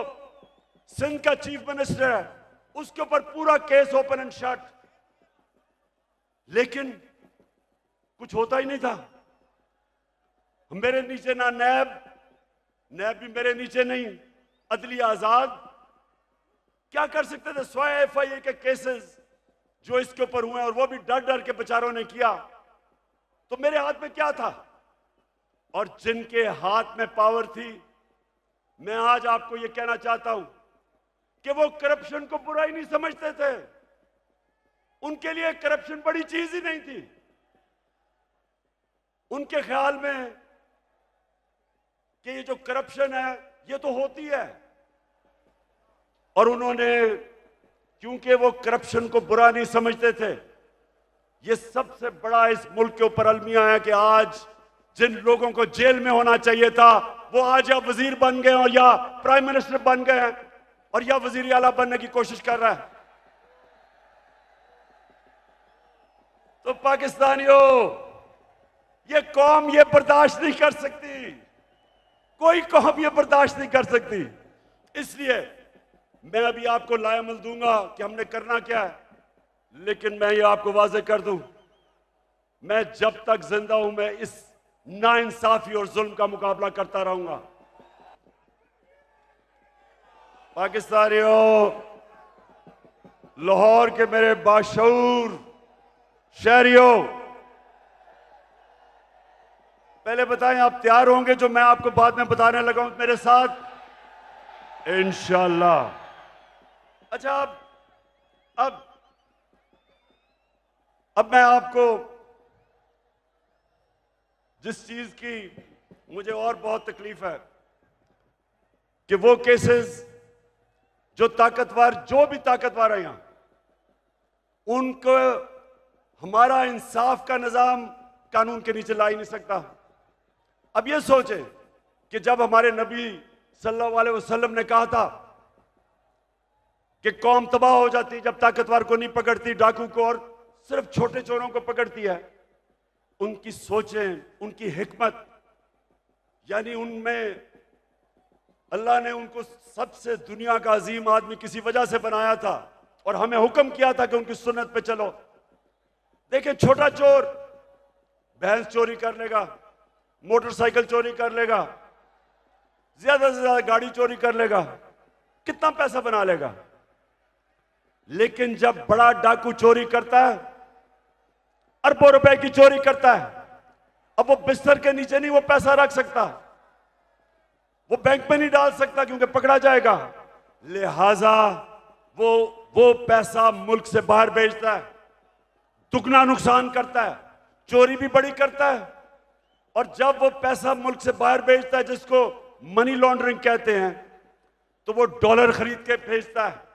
सिंध का चीफ मिनिस्टर है, उसके ऊपर पूरा केस ओपन एंड शट, लेकिन कुछ होता ही नहीं था। मेरे नीचे ना नैब भी मेरे नीचे नहीं, अदलिया आजाद। क्या कर सकते थे? स्वयं एफआईए के केसेस जो इसके ऊपर हुए, और वो भी डर डर के बेचारों ने किया। तो मेरे हाथ में क्या था? और जिनके हाथ में पावर थी, मैं आज आपको यह कहना चाहता हूं कि वो करप्शन को बुरा ही नहीं समझते थे। उनके लिए करप्शन बड़ी चीज ही नहीं थी। उनके ख्याल में कि ये जो करप्शन है ये तो होती है, और उन्होंने, क्योंकि वो करप्शन को बुरा नहीं समझते थे, ये सबसे बड़ा इस मुल्क के ऊपर अलमिया है कि आज जिन लोगों को जेल में होना चाहिए था, वो आज या वजीर बन गए और या प्राइम मिनिस्टर बन गए हैं, और या वजीर आला बनने की कोशिश कर रहा है। तो पाकिस्तानियों, ये कौम ये बर्दाश्त नहीं कर सकती, कोई कौम ये बर्दाश्त नहीं कर सकती। इसलिए मैं अभी आपको लायमल दूंगा कि हमने करना क्या है, लेकिन मैं ये आपको वाज़ेह कर दूं, मैं जब तक जिंदा हूं, मैं इस नाइंसाफी और जुल्म का मुकाबला करता रहूंगा। पाकिस्तानियों, लाहौर के मेरे बाशऊर शहरियों, पहले बताएं आप तैयार होंगे जो मैं आपको बाद में बताने लगा हूं मेरे साथ? इंशाअल्लाह। अच्छा, अब मैं आपको जिस चीज की मुझे और बहुत तकलीफ है कि वो केसेस जो भी ताकतवर है यहां, उनको हमारा इंसाफ का निजाम कानून के नीचे ला ही नहीं सकता। अब ये सोचें कि जब हमारे नबी सल्लल्लाहु अलैहि वसल्लम ने कहा था कि कौम तबाह हो जाती जब ताकतवर को नहीं पकड़ती, डाकू को और सिर्फ छोटे चोरों को पकड़ती है, उनकी सोचें, उनकी हिकमत, यानी उनमें अल्लाह ने उनको सबसे दुनिया का अजीम आदमी किसी वजह से बनाया था, और हमें हुक्म किया था कि उनकी सुन्नत पे चलो। देखें, छोटा चोर भैंस चोरी कर लेगा, मोटरसाइकिल चोरी कर लेगा, ज्यादा से ज्यादा गाड़ी चोरी कर लेगा, कितना पैसा बना लेगा। लेकिन जब बड़ा डाकू चोरी करता है, अरबों रुपए की चोरी करता है, अब वो बिस्तर के नीचे नहीं वो पैसा रख सकता, वो बैंक में नहीं डाल सकता क्योंकि पकड़ा जाएगा। लिहाजा वो पैसा मुल्क से बाहर भेजता है, दुगना नुकसान करता है, चोरी भी बड़ी करता है। और जब वो पैसा मुल्क से बाहर भेजता है, जिसको मनी लॉन्ड्रिंग कहते हैं, तो वो डॉलर खरीद के भेजता है।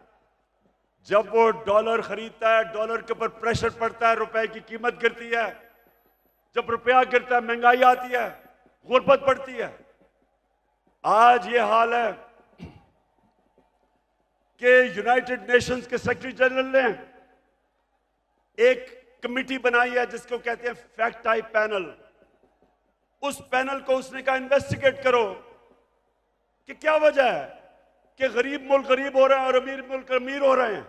जब वो डॉलर खरीदता है, डॉलर के ऊपर प्रेशर पड़ता है, रुपए की कीमत गिरती है। जब रुपया गिरता है, महंगाई आती है, गुर्बत बढ़ती है। आज ये हाल है कि यूनाइटेड नेशंस के सेक्रेटरी जनरल ने एक कमिटी बनाई है जिसको कहते हैं फैक्ट टाइप पैनल। उस पैनल को उसने कहा इन्वेस्टिगेट करो कि क्या वजह है कि गरीब मुल्क गरीब हो रहे हैं और अमीर मुल्क अमीर हो रहे हैं।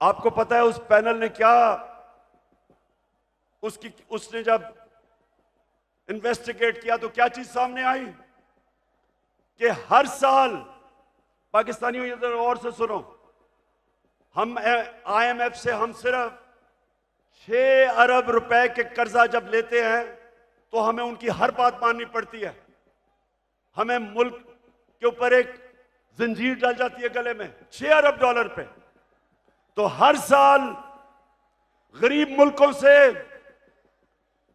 आपको पता है उस पैनल ने क्या, उसने जब इन्वेस्टिगेट किया तो क्या चीज सामने आई कि हर साल, पाकिस्तानियों इधर और से सुनो, हम IMF से हम सिर्फ 6 अरब रुपए के कर्जा जब लेते हैं तो हमें उनकी हर बात माननी पड़ती है। हमें मुल्क के ऊपर एक जंजीर डाल जाती है गले में 6 अरब डॉलर पे। तो हर साल गरीब मुल्कों से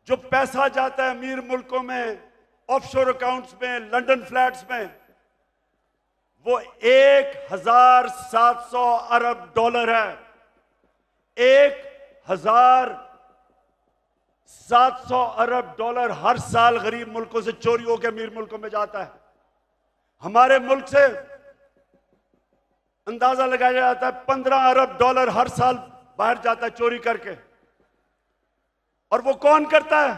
जो पैसा जाता है अमीर मुल्कों में, ऑफशोर अकाउंट्स में, लंदन फ्लैट्स में, वो 1700 अरब डॉलर है। 1700 अरब डॉलर हर साल गरीब मुल्कों से चोरी होकर अमीर मुल्कों में जाता है। हमारे मुल्क से अंदाजा लगाया जाता है 15 अरब डॉलर हर साल बाहर जाता है चोरी करके। और वो कौन करता है?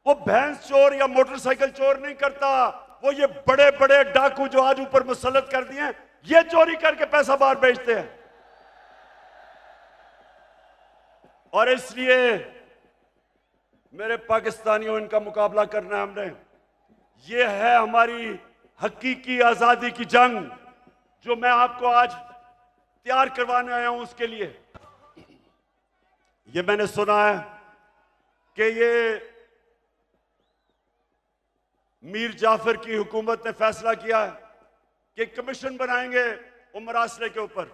वो भैंस चोर या मोटरसाइकिल चोर नहीं करता, वो ये बड़े बड़े डाकू जो आज ऊपर मुसल्लत कर दिए हैं, ये चोरी करके पैसा बाहर भेजते हैं। और इसलिए मेरे पाकिस्तानियों, इनका मुकाबला करना है हमने। ये है हमारी हकीकी आजादी की जंग जो मैं आपको आज तैयार करवाने आया हूं। उसके लिए ये मैंने सुना है कि ये मीर जाफर की हुकूमत ने फैसला किया है कि कमीशन बनाएंगे उमर आसरे के ऊपर।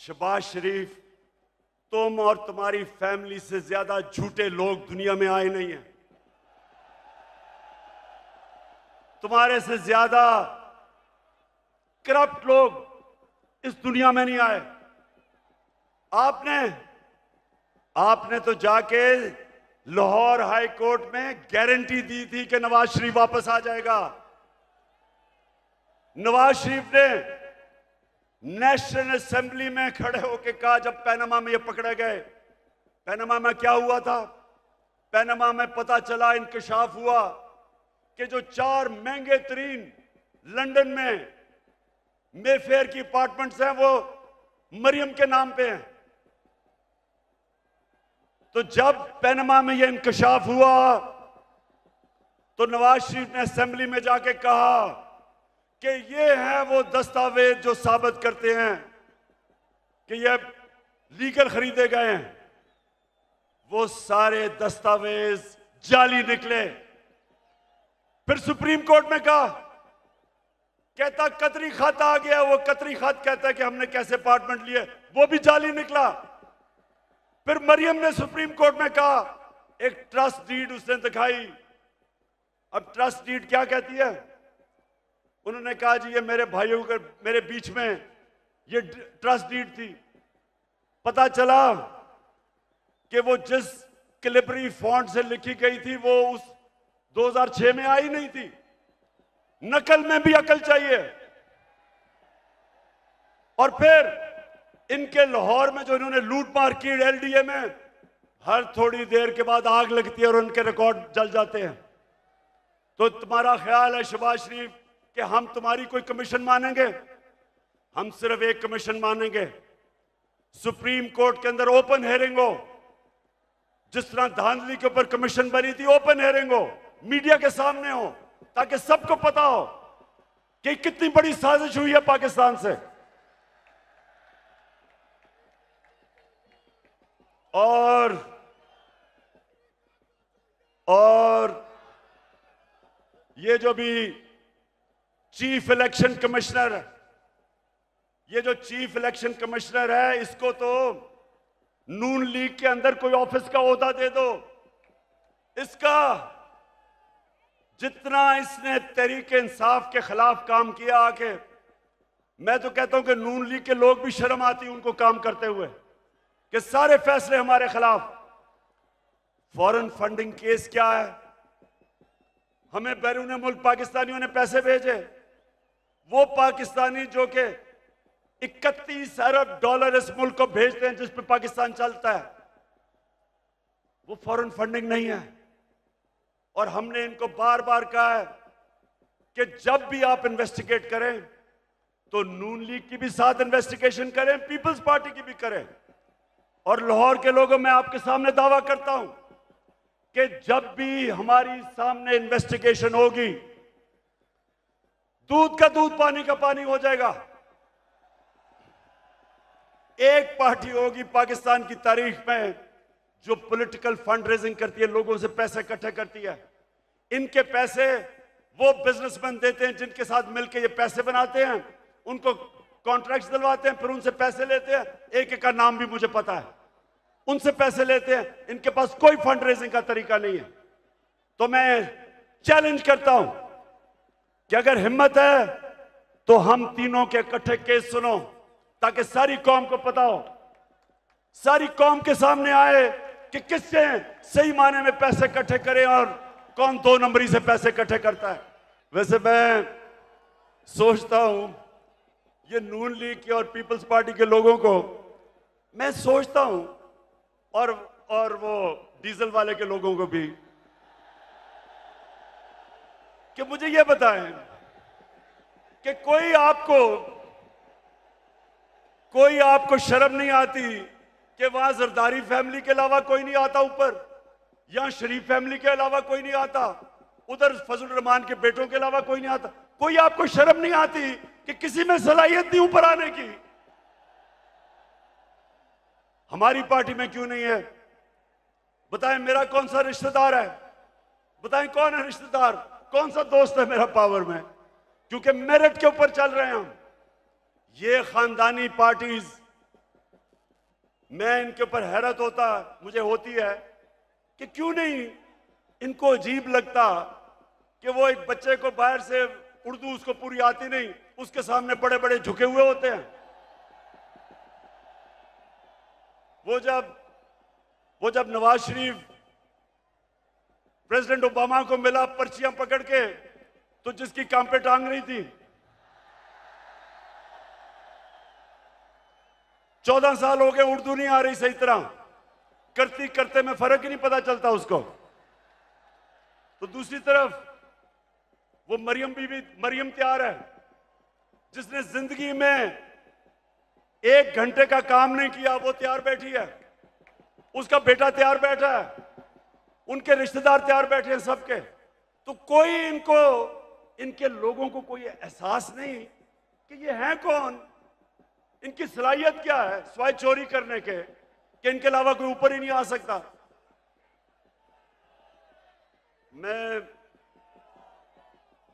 शहबाज शरीफ, तुम और तुम्हारी फैमिली से ज्यादा झूठे लोग दुनिया में आए नहीं हैं। तुम्हारे से ज्यादा करप्ट लोग इस दुनिया में नहीं आए। आपने तो जाके लाहौर हाई कोर्ट में गारंटी दी थी कि नवाज शरीफ वापस आ जाएगा। नवाज शरीफ ने नेशनल असेंबली में खड़े होकर कहा, जब पैनामा में ये पकड़े गए, पैनामा में क्या हुआ था? पैनामा में पता चला, इंकशाफ हुआ कि जो 4 महंगे तरीन लंदन में मेफेयर की अपार्टमेंट्स हैं वो मरियम के नाम पे हैं। तो जब पैनामा में यह इंकशाफ हुआ तो नवाज शरीफ ने असेंबली में जाके कहा कि ये हैं वो दस्तावेज जो साबित करते हैं कि ये लीगल खरीदे गए हैं। वो सारे दस्तावेज जाली निकले। फिर सुप्रीम कोर्ट में कहा, कहता कतरी खत आ गया। वो कतरी खत कहता है कि हमने कैसे अपार्टमेंट लिए, वो भी जाली निकला। फिर मरियम ने सुप्रीम कोर्ट में कहा, एक ट्रस्ट डीड उसने दिखाई। अब ट्रस्ट डीड क्या कहती है? उन्होंने कहा जी ये मेरे भाइयों के मेरे बीच में ये ट्रस्ट डीड थी। पता चला कि वो जिस कैलिब्री फॉन्ट से लिखी गई थी वो उस 2006 में आई नहीं थी। नकल में भी अकल चाहिए। और फिर इनके लाहौर में जो इन्होंने लूट मार की LDA में, हर थोड़ी देर के बाद आग लगती है और उनके रिकॉर्ड जल जाते हैं। तो तुम्हारा ख्याल है शहबाज शरीफ कि हम तुम्हारी कोई कमीशन मानेंगे? हम सिर्फ एक कमीशन मानेंगे, सुप्रीम कोर्ट के अंदर ओपन हेयरिंग हो। जिस तरह धांधली के ऊपर कमीशन बनी थी, ओपन हेयरिंग हो, मीडिया के सामने हो, ताकि सबको पता हो कि कितनी बड़ी साजिश हुई है पाकिस्तान से। और ये जो भी चीफ इलेक्शन कमिश्नर है, ये जो चीफ इलेक्शन कमिश्नर है, इसको तो नून लीग के अंदर कोई ऑफिस का ओहदा दे दो। इसका जितना इसने तहरीक इंसाफ के खिलाफ काम किया आके, मैं तो कहता हूं कि नून लीग के लोग भी शर्म आती उनको काम करते हुए कि सारे फैसले हमारे खिलाफ। फॉरेन फंडिंग केस क्या है? हमें बैरून मुल्क पाकिस्तानियों ने पैसे भेजे, वो पाकिस्तानी जो कि 31 अरब डॉलर इस मुल्क को भेजते हैं जिस पे पाकिस्तान चलता है, वो फॉरेन फंडिंग नहीं है। और हमने इनको बार बार कहा है कि जब भी आप इन्वेस्टिगेट करें तो नून लीग की भी साथ इन्वेस्टिगेशन करें, पीपल्स पार्टी की भी करें। और लाहौर के लोगों, मैं आपके सामने दावा करता हूं कि जब भी हमारी सामने इन्वेस्टिगेशन होगी, दूध का दूध पानी का पानी हो जाएगा। एक पार्टी होगी पाकिस्तान की तारीख में जो पॉलिटिकल फंड रेजिंग करती है, लोगों से पैसे इकट्ठे करती है। इनके पैसे वो बिजनेसमैन देते हैं जिनके साथ मिलकर ये पैसे बनाते हैं, उनको कॉन्ट्रैक्ट्स दिलवाते हैं, फिर उनसे पैसे लेते हैं। एक एक का नाम भी मुझे पता है। उनसे पैसे लेते हैं। इनके पास कोई फंड रेजिंग का तरीका नहीं है। तो मैं चैलेंज करता हूं कि अगर हिम्मत है तो हम तीनों के इकट्ठे केस सुनो, ताकि सारी कौम को पता हो, सारी कौम के सामने आए कि किससे सही मायने में पैसे इकट्ठे करें और कौन 2 नंबरी से पैसे इकट्ठे करता है। वैसे मैं सोचता हूं ये नून लीग की और पीपल्स पार्टी के लोगों को मैं सोचता हूं, और वो डीजल वाले के लोगों को भी, कि मुझे ये बताएं कि कोई आपको शर्म नहीं आती कि वहां जरदारी फैमिली के अलावा कोई नहीं आता ऊपर, यहां शरीफ फैमिली के अलावा कोई नहीं आता, उधर फजल रहमान के बेटों के अलावा कोई नहीं आता। कोई आपको शर्म नहीं आती कि किसी में सलाहियत नहीं ऊपर आने की? हमारी पार्टी में क्यों नहीं है? बताएं मेरा कौन सा रिश्तेदार है? बताएं कौन है रिश्तेदार? कौन सा दोस्त है मेरा पावर में? क्योंकि मेरिट के ऊपर चल रहे हैं हम। ये खानदानी पार्टीज, मैं इनके ऊपर हैरत मुझे होती है कि क्यों नहीं इनको अजीब लगता कि वो एक बच्चे को बाहर से उर्दू उसको पूरी आती नहीं, उसके सामने बड़े बड़े झुके हुए होते हैं। वो जब नवाज शरीफ प्रेसिडेंट ओबामा को मिला पर्चियां पकड़ के, तो जिसकी काम पे टांग रही थी, 14 साल हो गए, उर्दू नहीं आ रही सही तरह, करते करते में फर्क ही नहीं पता चलता उसको। तो दूसरी तरफ वो मरियम तैयार है, जिसने जिंदगी में 1 घंटे का काम नहीं किया, वो तैयार बैठी है। उसका बेटा तैयार बैठा है, उनके रिश्तेदार तैयार बैठे हैं सबके। तो कोई इनके लोगों को कोई एहसास नहीं कि ये हैं कौन, इनकी सलाहियत क्या है स्वाय चोरी करने के, कि इनके अलावा कोई ऊपर ही नहीं आ सकता।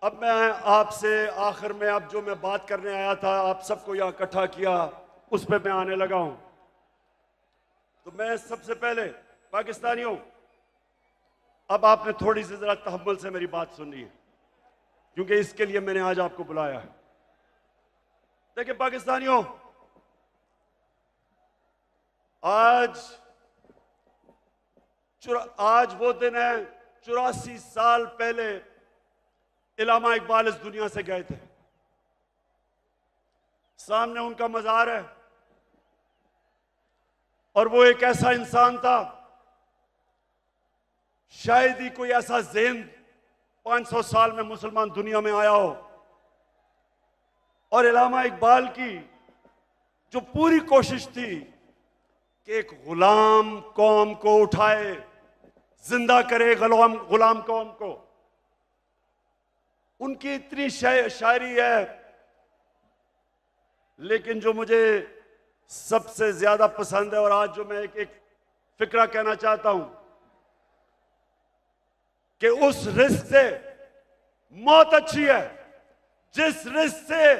अब मैं आपसे आखिर में, अब जो मैं बात करने आया था, आप सबको यहां इकट्ठा किया, उस पर मैं आने लगा हूं। तो मैं सबसे पहले पाकिस्तानियों, अब आपने थोड़ी सी जरा तहम्मुल से मेरी बात सुननी है, क्योंकि इसके लिए मैंने आज आपको बुलाया है। देखिए पाकिस्तानियों, आज वो दिन है, 84 साल पहले इल्लामा इकबाल इस दुनिया से गए थे। सामने उनका मजार है, और वो एक ऐसा इंसान था, शायद ही कोई ऐसा ज़हन 500 साल में मुसलमान दुनिया में आया हो। और इल्लामा इकबाल की जो पूरी कोशिश थी कि एक गुलाम कौम को उठाए, जिंदा करे गुलाम कौम को, उनकी इतनी शायरी है। लेकिन जो मुझे सबसे ज्यादा पसंद है, और आज जो मैं एक फिक्रा कहना चाहता हूं, कि उस रिस्क से मौत अच्छी है जिस रिस्क से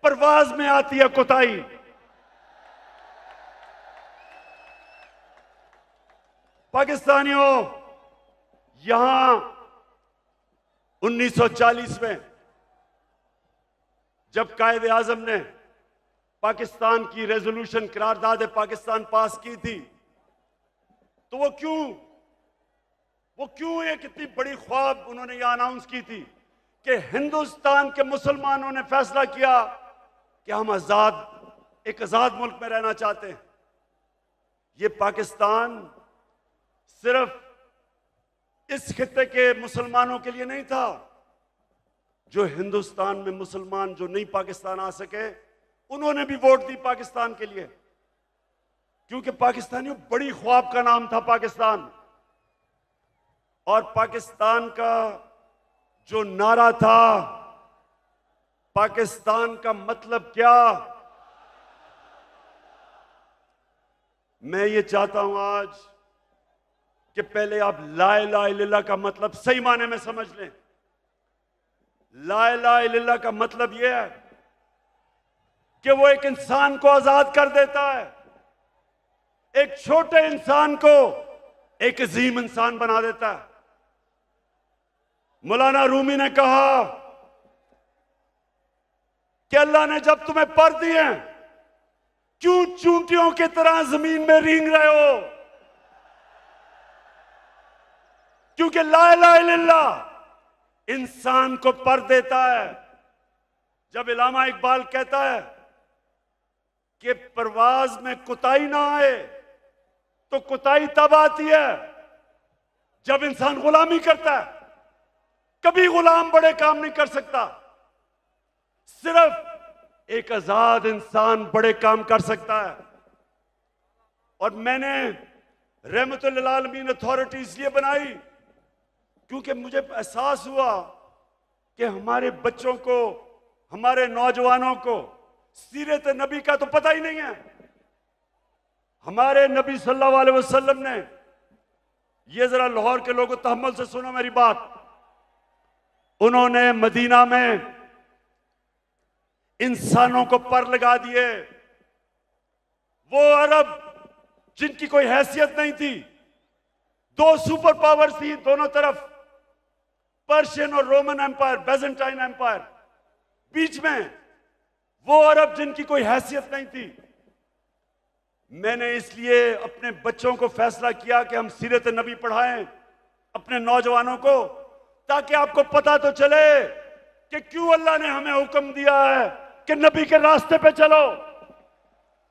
परवाज में आती है कोताही। पाकिस्तानियों, यहां 1940 में जब कायदे आजम ने पाकिस्तान की रेजोल्यूशन करारदाद पाकिस्तान पास की थी, तो वो क्यों एक इतनी बड़ी ख्वाब उन्होंने यह अनाउंस की थी कि हिंदुस्तान के मुसलमानों ने फैसला किया कि हम एक आजाद मुल्क में रहना चाहते हैं। ये पाकिस्तान सिर्फ इस खित्ते के मुसलमानों के लिए नहीं था। जो हिंदुस्तान में मुसलमान जो नहीं पाकिस्तान आ सके, उन्होंने भी वोट दी पाकिस्तान के लिए, क्योंकि पाकिस्तानियों बड़ी ख्वाब का नाम था पाकिस्तान। और पाकिस्तान का जो नारा था, पाकिस्तान का मतलब क्या, मैं ये चाहता हूं आज कि पहले आप ला इलाहा इल्लल्लाह का मतलब सही माने में समझ लें। ला इलाहा इल्लल्लाह का मतलब यह है कि वो एक इंसान को आजाद कर देता है, एक छोटे इंसान को एक अजीम इंसान बना देता है। मौलाना रूमी ने कहा कि अल्लाह ने जब तुम्हें पर दिए क्यों चूंटियों की तरह जमीन में रेंग रहे हो? क्योंकि ला इलाहा इल्लल्लाह इंसान को पर देता है। जब इल्लामा इकबाल कहता है कि परवाज में कुताई ना आए तो कुताई तब आती है जब इंसान गुलामी करता है। कभी गुलाम बड़े काम नहीं कर सकता, सिर्फ एक आजाद इंसान बड़े काम कर सकता है। और मैंने रहमतुल लिल आलमीन अथॉरिटी इसलिए बनाई क्योंकि मुझे एहसास हुआ कि हमारे बच्चों को, हमारे नौजवानों को सीरत नबी का तो पता ही नहीं है। हमारे नबी सल्लल्लाहु अलैहि वसल्लम ने, ये जरा लाहौर के लोगों तहम्मुल से सुनो मेरी बात, उन्होंने मदीना में इंसानों को पर लगा दिए। वो अरब जिनकी कोई हैसियत नहीं थी, दो सुपर पावर्स थी दोनों तरफ, पर्शियन और रोमन एम्पायर, बेजेंटाइन एम्पायर, बीच में वो अरब जिनकी कोई हैसियत नहीं थी। मैंने इसलिए अपने बच्चों को फैसला किया कि हम सीरत नबी पढ़ाएं अपने नौजवानों को, ताकि आपको पता तो चले कि क्यों अल्लाह ने हमें हुक्म दिया है कि नबी के रास्ते पे चलो।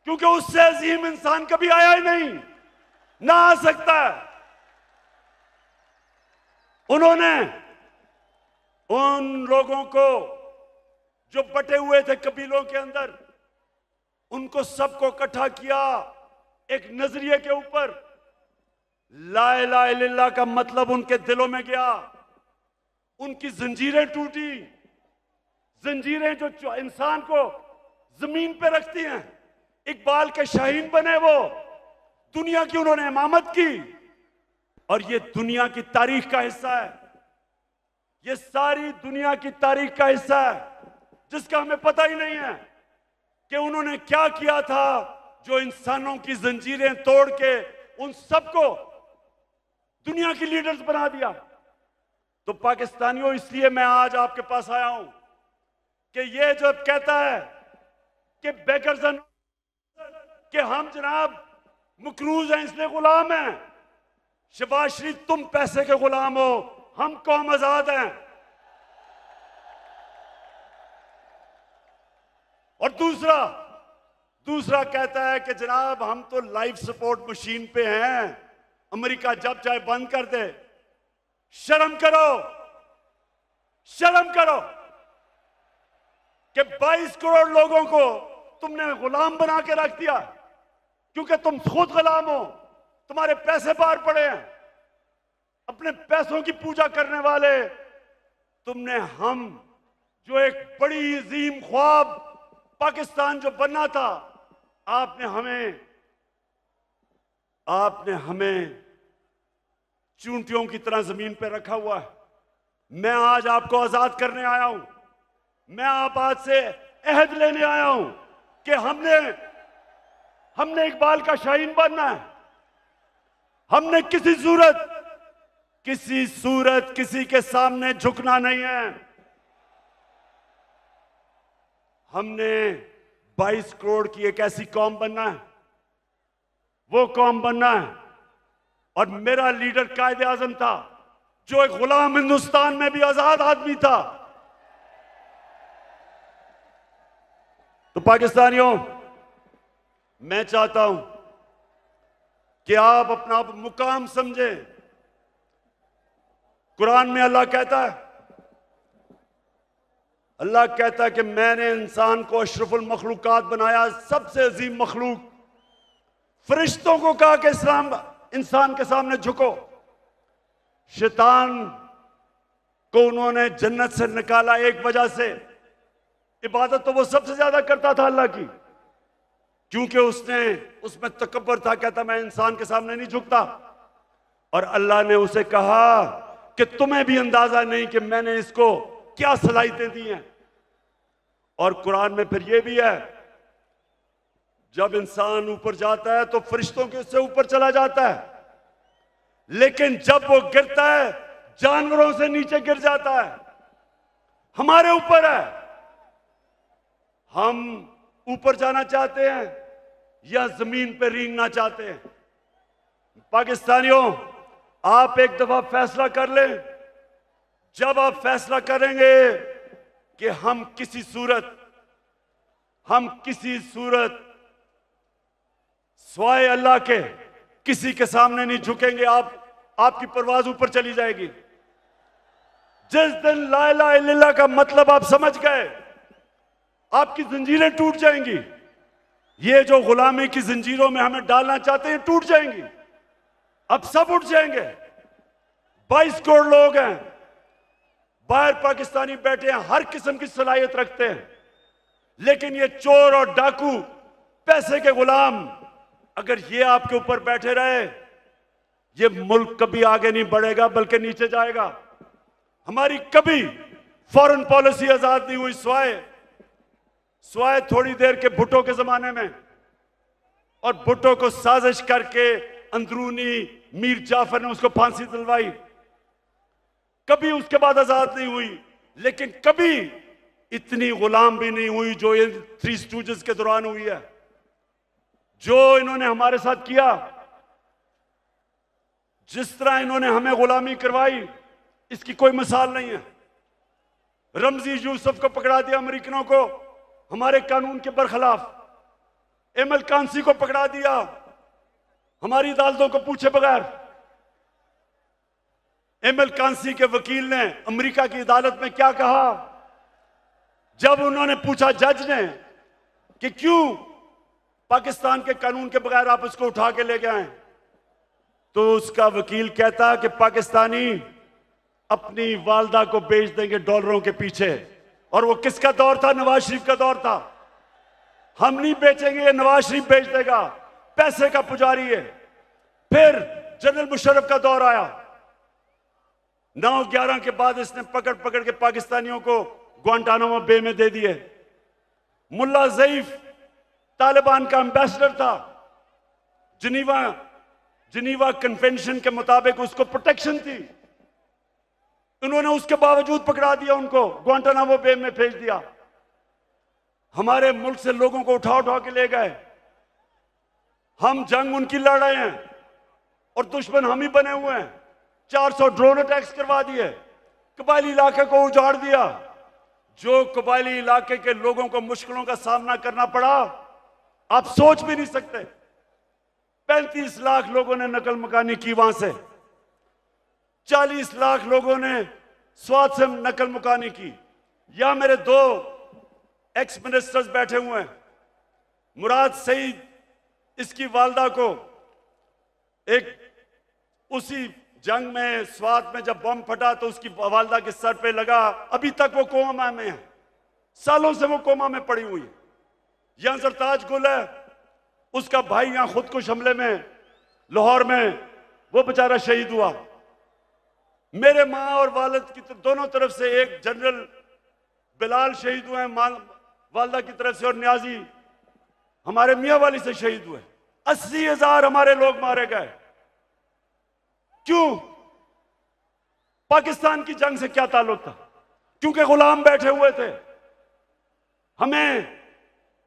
क्योंकि उससे अजीम इंसान कभी आया ही नहीं, ना आ सकता है। उन्होंने उन लोगों को जो बटे हुए थे कबीलों के अंदर, उनको सबको इकट्ठा किया एक नजरिए के ऊपर। ला इलाहा इल्लल्लाह का मतलब उनके दिलों में गया, उनकी जंजीरें टूटी, जंजीरें जो इंसान को जमीन पे रखती हैं। इकबाल के शाहीन बने वो, दुनिया की उन्होंने इमामत की, और ये दुनिया की तारीख का हिस्सा है। ये सारी दुनिया की तारीख का हिस्सा है जिसका हमें पता ही नहीं है कि उन्होंने क्या किया था, जो इंसानों की जंजीरें तोड़ के उन सबको दुनिया की लीडर्स बना दिया। तो पाकिस्तानियों, इसलिए मैं आज आपके पास आया हूं कि ये जो कहता है कि बेकर्सन कि हम जनाब मकरूज हैं इसलिए गुलाम हैं, शहबाज शरीफ तुम पैसे के गुलाम हो, हम कौम आजाद हैं। और दूसरा कहता है कि जनाब हम तो लाइफ सपोर्ट मशीन पे हैं, अमेरिका जब चाहे बंद कर दे। शर्म करो, शर्म करो कि 22 करोड़ लोगों को तुमने गुलाम बना के रख दिया, क्योंकि तुम खुद गुलाम हो, तुम्हारे पैसे बाहर पड़े हैं, अपने पैसों की पूजा करने वाले तुमने। हम जो एक बड़ी अजीम ख्वाब पाकिस्तान जो बनना था, आपने हमें चूंटियों की तरह जमीन पर रखा हुआ है। मैं आज आपको आजाद करने आया हूं। मैं आप आज से अहद लेने आया हूं कि हमने इकबाल का शाहीन बनना है। हमने किसी सूरत किसी के सामने झुकना नहीं है। हमने 22 करोड़ की एक ऐसी कौम बनना है, वो कौम बनना है। और मेरा लीडर कायदे आजम था, जो एक गुलाम हिंदुस्तान में भी आजाद आदमी था। तो पाकिस्तानियों, मैं चाहता हूं कि आप अपना मुकाम समझें। कुरान में अल्लाह कहता है कि मैंने इंसान को अशरफुल मखलूकात बनाया, सबसे अजीम मखलूक। फरिश्तों को कहा कि इंसान के सामने झुको। शैतान को उन्होंने जन्नत से निकाला एक वजह से, इबादत तो वो सबसे ज्यादा करता था अल्लाह की, क्योंकि उसने उसमें तकब्बर था, कहता मैं इंसान के सामने नहीं झुकता। और अल्लाह ने उसे कहा कि तुम्हें भी अंदाजा नहीं कि मैंने इसको क्या सलाहियतें दी हैं। और कुरान में फिर ये भी है, जब इंसान ऊपर जाता है तो फरिश्तों के उससे ऊपर चला जाता है, लेकिन जब वो गिरता है जानवरों से नीचे गिर जाता है। हमारे ऊपर है, हम ऊपर जाना चाहते हैं या जमीन पे रेंगना चाहते हैं। पाकिस्तानियों, आप एक दफा फैसला कर लें। जब आप फैसला करेंगे कि हम किसी सूरत स्वाय अल्लाह के किसी के सामने नहीं झुकेंगे, आपकी परवाज ऊपर चली जाएगी। जिस दिन ला इलाहा इल्लल्लाह का मतलब आप समझ गए, आपकी जंजीरें टूट जाएंगी। ये जो गुलामी की जंजीरों में हमें डालना चाहते हैं टूट जाएंगी। अब सब उठ जाएंगे। 22 करोड़ लोग हैं बाहर, पाकिस्तानी बैठे हैं, हर किस्म की सलाहियत रखते हैं, लेकिन ये चोर और डाकू, पैसे के गुलाम, अगर ये आपके ऊपर बैठे रहे, ये मुल्क कभी आगे नहीं बढ़ेगा बल्कि नीचे जाएगा। हमारी कभी फॉरेन पॉलिसी आजाद नहीं हुई। स्वाय थोड़ी देर के भुट्टो के जमाने में, और भुट्टो को साजिश करके अंदरूनी मीर जाफर ने उसको फांसी दिलवाई। कभी उसके बाद आजाद नहीं हुई, लेकिन कभी इतनी गुलाम भी नहीं हुई जो ये 3 स्टूजेस के दौरान हुई है। जो इन्होंने हमारे साथ किया, जिस तरह इन्होंने हमें गुलामी करवाई, इसकी कोई मिसाल नहीं है। रमजी यूसुफ को पकड़ा दिया अमेरिकनों को हमारे कानून के बरखिलाफ। एमएल कांसी को पकड़ा दिया हमारी अदालतों को पूछे बगैर। एमएल कांसी के वकील ने अमेरिका की अदालत में क्या कहा जब उन्होंने पूछा जज ने कि क्यों पाकिस्तान के कानून के बगैर आप उसको उठा के ले गए, तो उसका वकील कहता कि पाकिस्तानी अपनी वालदा को बेच देंगे डॉलरों के पीछे। और वो किसका दौर था? नवाज शरीफ का दौर था। हम नहीं बेचेंगे, ये नवाज शरीफ बेच देगा, पैसे का पुजारी है। फिर जनरल मुशर्रफ का दौर आया। 9/11 के बाद इसने पकड़ पकड़ के पाकिस्तानियों को ग्वांटानामो बे में दे दिए। मुल्ला ज़ईफ तालिबान का एम्बेसडर था। जिनीवा कन्वेंशन के मुताबिक उसको प्रोटेक्शन थी। उन्होंने उसके बावजूद पकड़ा दिया, उनको ग्वांटानामो बे में भेज दिया। हमारे मुल्क से लोगों को उठा उठा के ले गए। हम जंग उनकी लड़ रहे हैं और दुश्मन हम ही बने हुए हैं। 400 ड्रोन अटैक्स करवा दिए, कबायली इलाके को उजाड़ दिया। जो कबायली इलाके के लोगों को मुश्किलों का सामना करना पड़ा, आप सोच भी नहीं सकते। 35 लाख लोगों ने नकल मकानी की वहां से, 40 लाख लोगों ने स्वात से नकल मुकानी की। या मेरे 2 एक्स मिनिस्टर्स बैठे हुए हैं। मुराद सईद, इसकी वालदा को एक उसी जंग में स्वात में जब बम फटा तो उसकी वालदा के सर पे लगा। अभी तक वो कोमा में है, सालों से वो कोमा में पड़ी हुई है। यहां सरताज गुल है, उसका भाई यहां खुदकुश हमले में लाहौर में वो बेचारा शहीद हुआ। मेरे माँ और वालिद की दोनों तरफ से एक जनरल बिलाल शहीद हुए हैं वालदा की तरफ से, और न्याजी हमारे मियाँ वाली से शहीद हुए। 80,000 हमारे लोग मारे गए। क्यों? पाकिस्तान की जंग से क्या ताल्लुक था? क्योंकि गुलाम बैठे हुए थे। हमें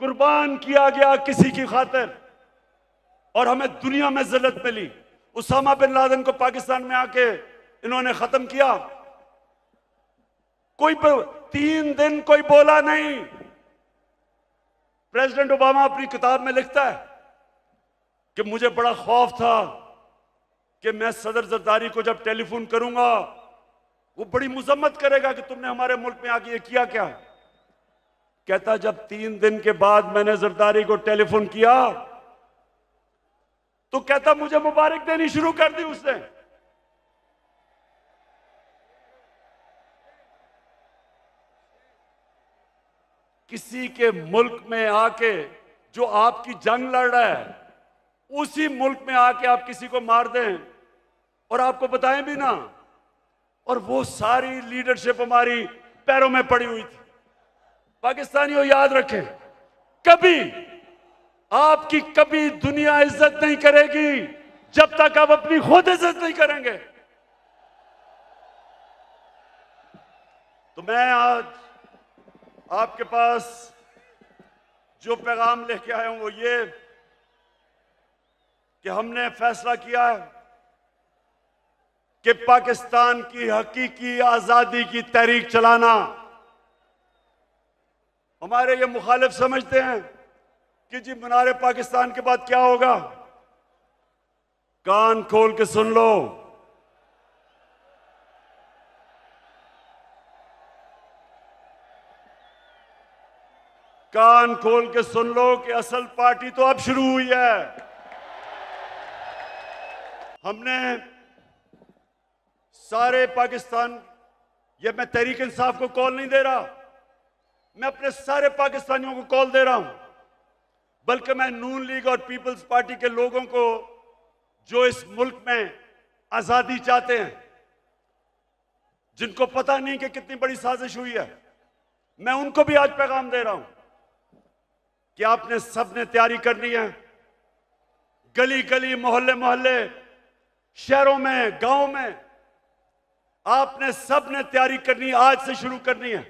कुर्बान किया गया किसी की खातिर और हमें दुनिया में जिल्लत मिली। उसामा बिन लादेन को पाकिस्तान में आके इन्होंने खत्म किया। कोई 3 दिन कोई बोला नहीं। प्रेसिडेंट ओबामा अपनी किताब में लिखता है कि मुझे बड़ा खौफ था कि मैं सदर जरदारी को जब टेलीफोन करूंगा वो बड़ी मुजम्मत करेगा कि तुमने हमारे मुल्क में आके ये किया क्या। कहता जब 3 दिन के बाद मैंने जरदारी को टेलीफोन किया तो कहता मुझे मुबारक देनी शुरू कर दी उसने। किसी के मुल्क में आके जो आपकी जंग लड़ रहा है, उसी मुल्क में आके आप किसी को मार दें और आपको बताएं भी ना, और वो सारी लीडरशिप हमारी पैरों में पड़ी हुई थी। पाकिस्तानियों याद रखें, कभी आपकी कभी दुनिया इज्जत नहीं करेगी जब तक आप अपनी खुद इज्जत नहीं करेंगे। तो मैं आज आपके पास जो पैगाम लेके आया हूं वो ये कि हमने फैसला किया है कि पाकिस्तान की हकीकी आजादी की तहरीक चलाना। हमारे ये मुखालिफ समझते हैं कि जी मीनार पाकिस्तान के बाद क्या होगा। कान खोल के सुन लो, कान खोल के सुन लो कि असल पार्टी तो अब शुरू हुई है। हमने सारे पाकिस्तान, ये मैं तहरीक इंसाफ को कॉल नहीं दे रहा, मैं अपने सारे पाकिस्तानियों को कॉल दे रहा हूं, बल्कि मैं नून लीग और पीपल्स पार्टी के लोगों को जो इस मुल्क में आजादी चाहते हैं, जिनको पता नहीं कि कितनी बड़ी साजिश हुई है, मैं उनको भी आज पैगाम दे रहा हूं कि आपने सबने तैयारी करनी है। गली गली, मोहल्ले मोहल्ले, शहरों में, गांव में आपने सबने तैयारी करनी, आज से शुरू करनी है।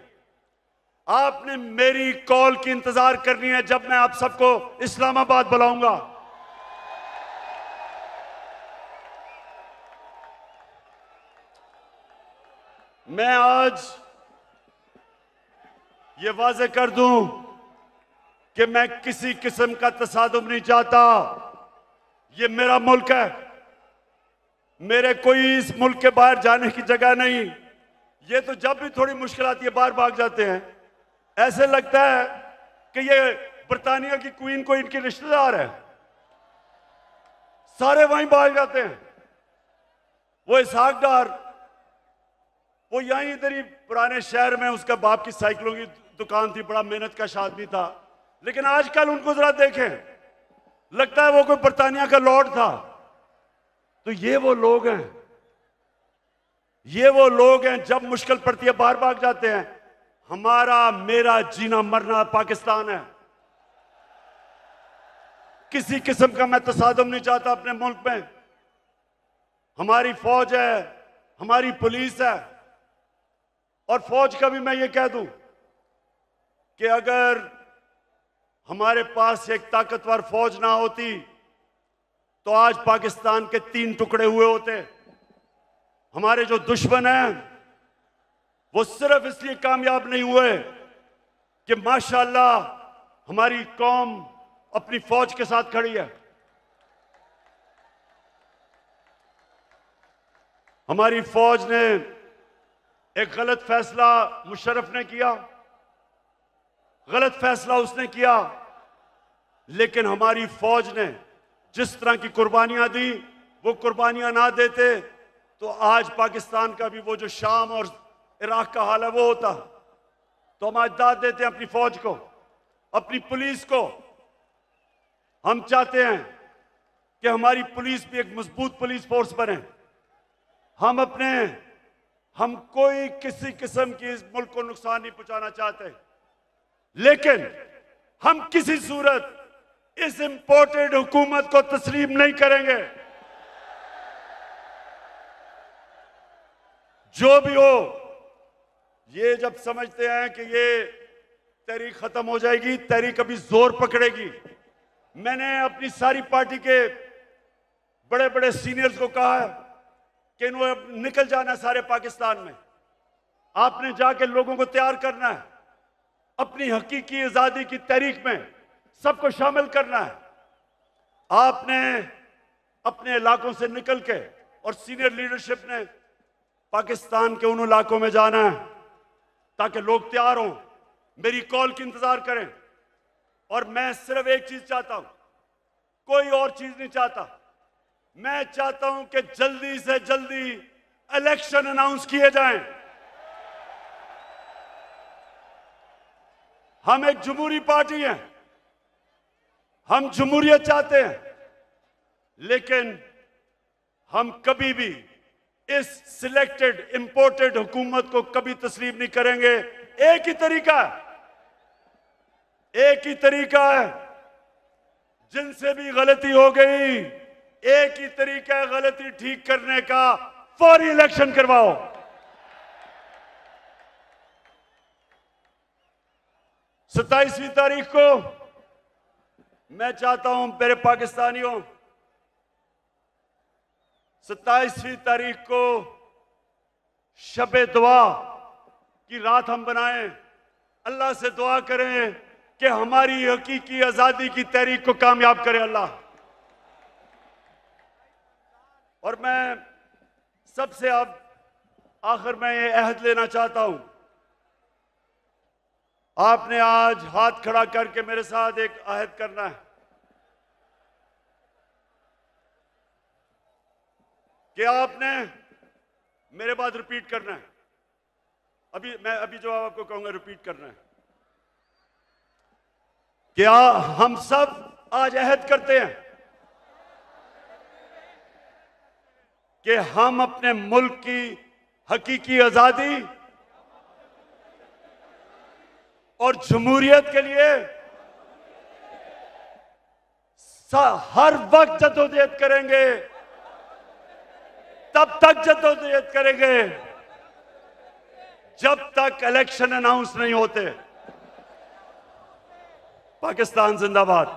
आपने मेरी कॉल की इंतजार करनी है जब मैं आप सबको इस्लामाबाद बुलाऊंगा। मैं आज ये वाजे कर दूं कि मैं किसी किस्म का तसादुम नहीं चाहता। ये मेरा मुल्क है, मेरे कोई इस मुल्क के बाहर जाने की जगह नहीं। ये तो जब भी थोड़ी मुश्किल आती है बाहर भाग जाते हैं। ऐसे लगता है कि ये बरतानिया की क्वीन को इनके रिश्तेदार है, सारे वहीं भाग जाते हैं। वो इसहाक डार, वो यहीं इधर ही पुराने शहर में, उसका बाप की साइकिलों की दुकान थी, बड़ा मेहनत का आदमी था, लेकिन आजकल उनको जरा देखें, लगता है वो कोई बरतानिया का लॉर्ड था। तो ये वो लोग हैं, ये वो लोग हैं जब मुश्किल पड़ती है बाहर भाग जाते हैं। हमारा मेरा जीना मरना पाकिस्तान है। किसी किस्म का मैं तसादुम नहीं चाहता अपने मुल्क में। हमारी फौज है, हमारी पुलिस है, और फौज का भी मैं ये कह दूं कि अगर हमारे पास एक ताकतवर फौज ना होती तो आज पाकिस्तान के 3 टुकड़े हुए होते। हमारे जो दुश्मन हैं वो सिर्फ इसलिए कामयाब नहीं हुए कि माशाअल्लाह हमारी कौम अपनी फौज के साथ खड़ी है। हमारी फौज ने एक गलत फैसला मुशर्रफ ने किया, गलत फैसला उसने किया, लेकिन हमारी फौज ने जिस तरह की कुर्बानियां दी, वो कुर्बानियां ना देते तो आज पाकिस्तान का भी वो जो शाम और इराक का हाल है वो होता। तो हम आज दाद देते हैं अपनी फौज को, अपनी पुलिस को। हम चाहते हैं कि हमारी पुलिस भी एक मजबूत पुलिस फोर्स बने। हम कोई किसी किस्म की इस मुल्क को नुकसान नहीं पहुंचाना चाहते, लेकिन हम किसी सूरत इस इंपोर्टेड हुकूमत को तस्लीम नहीं करेंगे। जो भी हो, ये जब समझते हैं कि ये तहरीक खत्म हो जाएगी, तहरीक अभी जोर पकड़ेगी। मैंने अपनी सारी पार्टी के बड़े बड़े सीनियर्स को कहा है कि इन्होंने निकल जाना है सारे पाकिस्तान में। आपने जाके लोगों को तैयार करना है, अपनी हकीकी आजादी की तहरीक में सबको शामिल करना है। आपने अपने इलाकों से निकल के, और सीनियर लीडरशिप ने पाकिस्तान के उन इलाकों में जाना है ताकि लोग तैयार हों, मेरी कॉल की इंतजार करें। और मैं सिर्फ एक चीज चाहता हूं, कोई और चीज नहीं चाहता। मैं चाहता हूं कि जल्दी से जल्दी इलेक्शन अनाउंस किए जाएं। हम एक जमहूरी पार्टी हैं, हम जमहूरियत चाहते हैं, लेकिन हम कभी भी इस सिलेक्टेड इंपोर्टेड हुकूमत को कभी तस्लीम नहीं करेंगे। एक ही तरीका है, एक ही तरीका है, जिनसे भी गलती हो गई, एक ही तरीका है गलती ठीक करने का, फौरी इलेक्शन करवाओ। 27वीं तारीख को मैं चाहता हूं मेरे पाकिस्तानियों, 27वीं तारीख को शबे दुआ की रात हम बनाएं, अल्लाह से दुआ करें कि हमारी हकीकी आजादी की तहरीक को कामयाब करे अल्लाह। और मैं सबसे अब आखिर में ये अहद लेना चाहता हूं, आपने आज हाथ खड़ा करके मेरे साथ एक अहद करना है कि आपने मेरे बाद रिपीट करना है। अभी जो आपको कहूंगा रिपीट करना है। क्या हम सब आज अहद करते हैं कि हम अपने मुल्क की हकीकी आजादी और जमहूरियत के लिए हर वक्त जद्दोजहद करेंगे, तब तक जद्दोजहद करेंगे जब तक इलेक्शन अनाउंस नहीं होते। पाकिस्तान जिंदाबाद।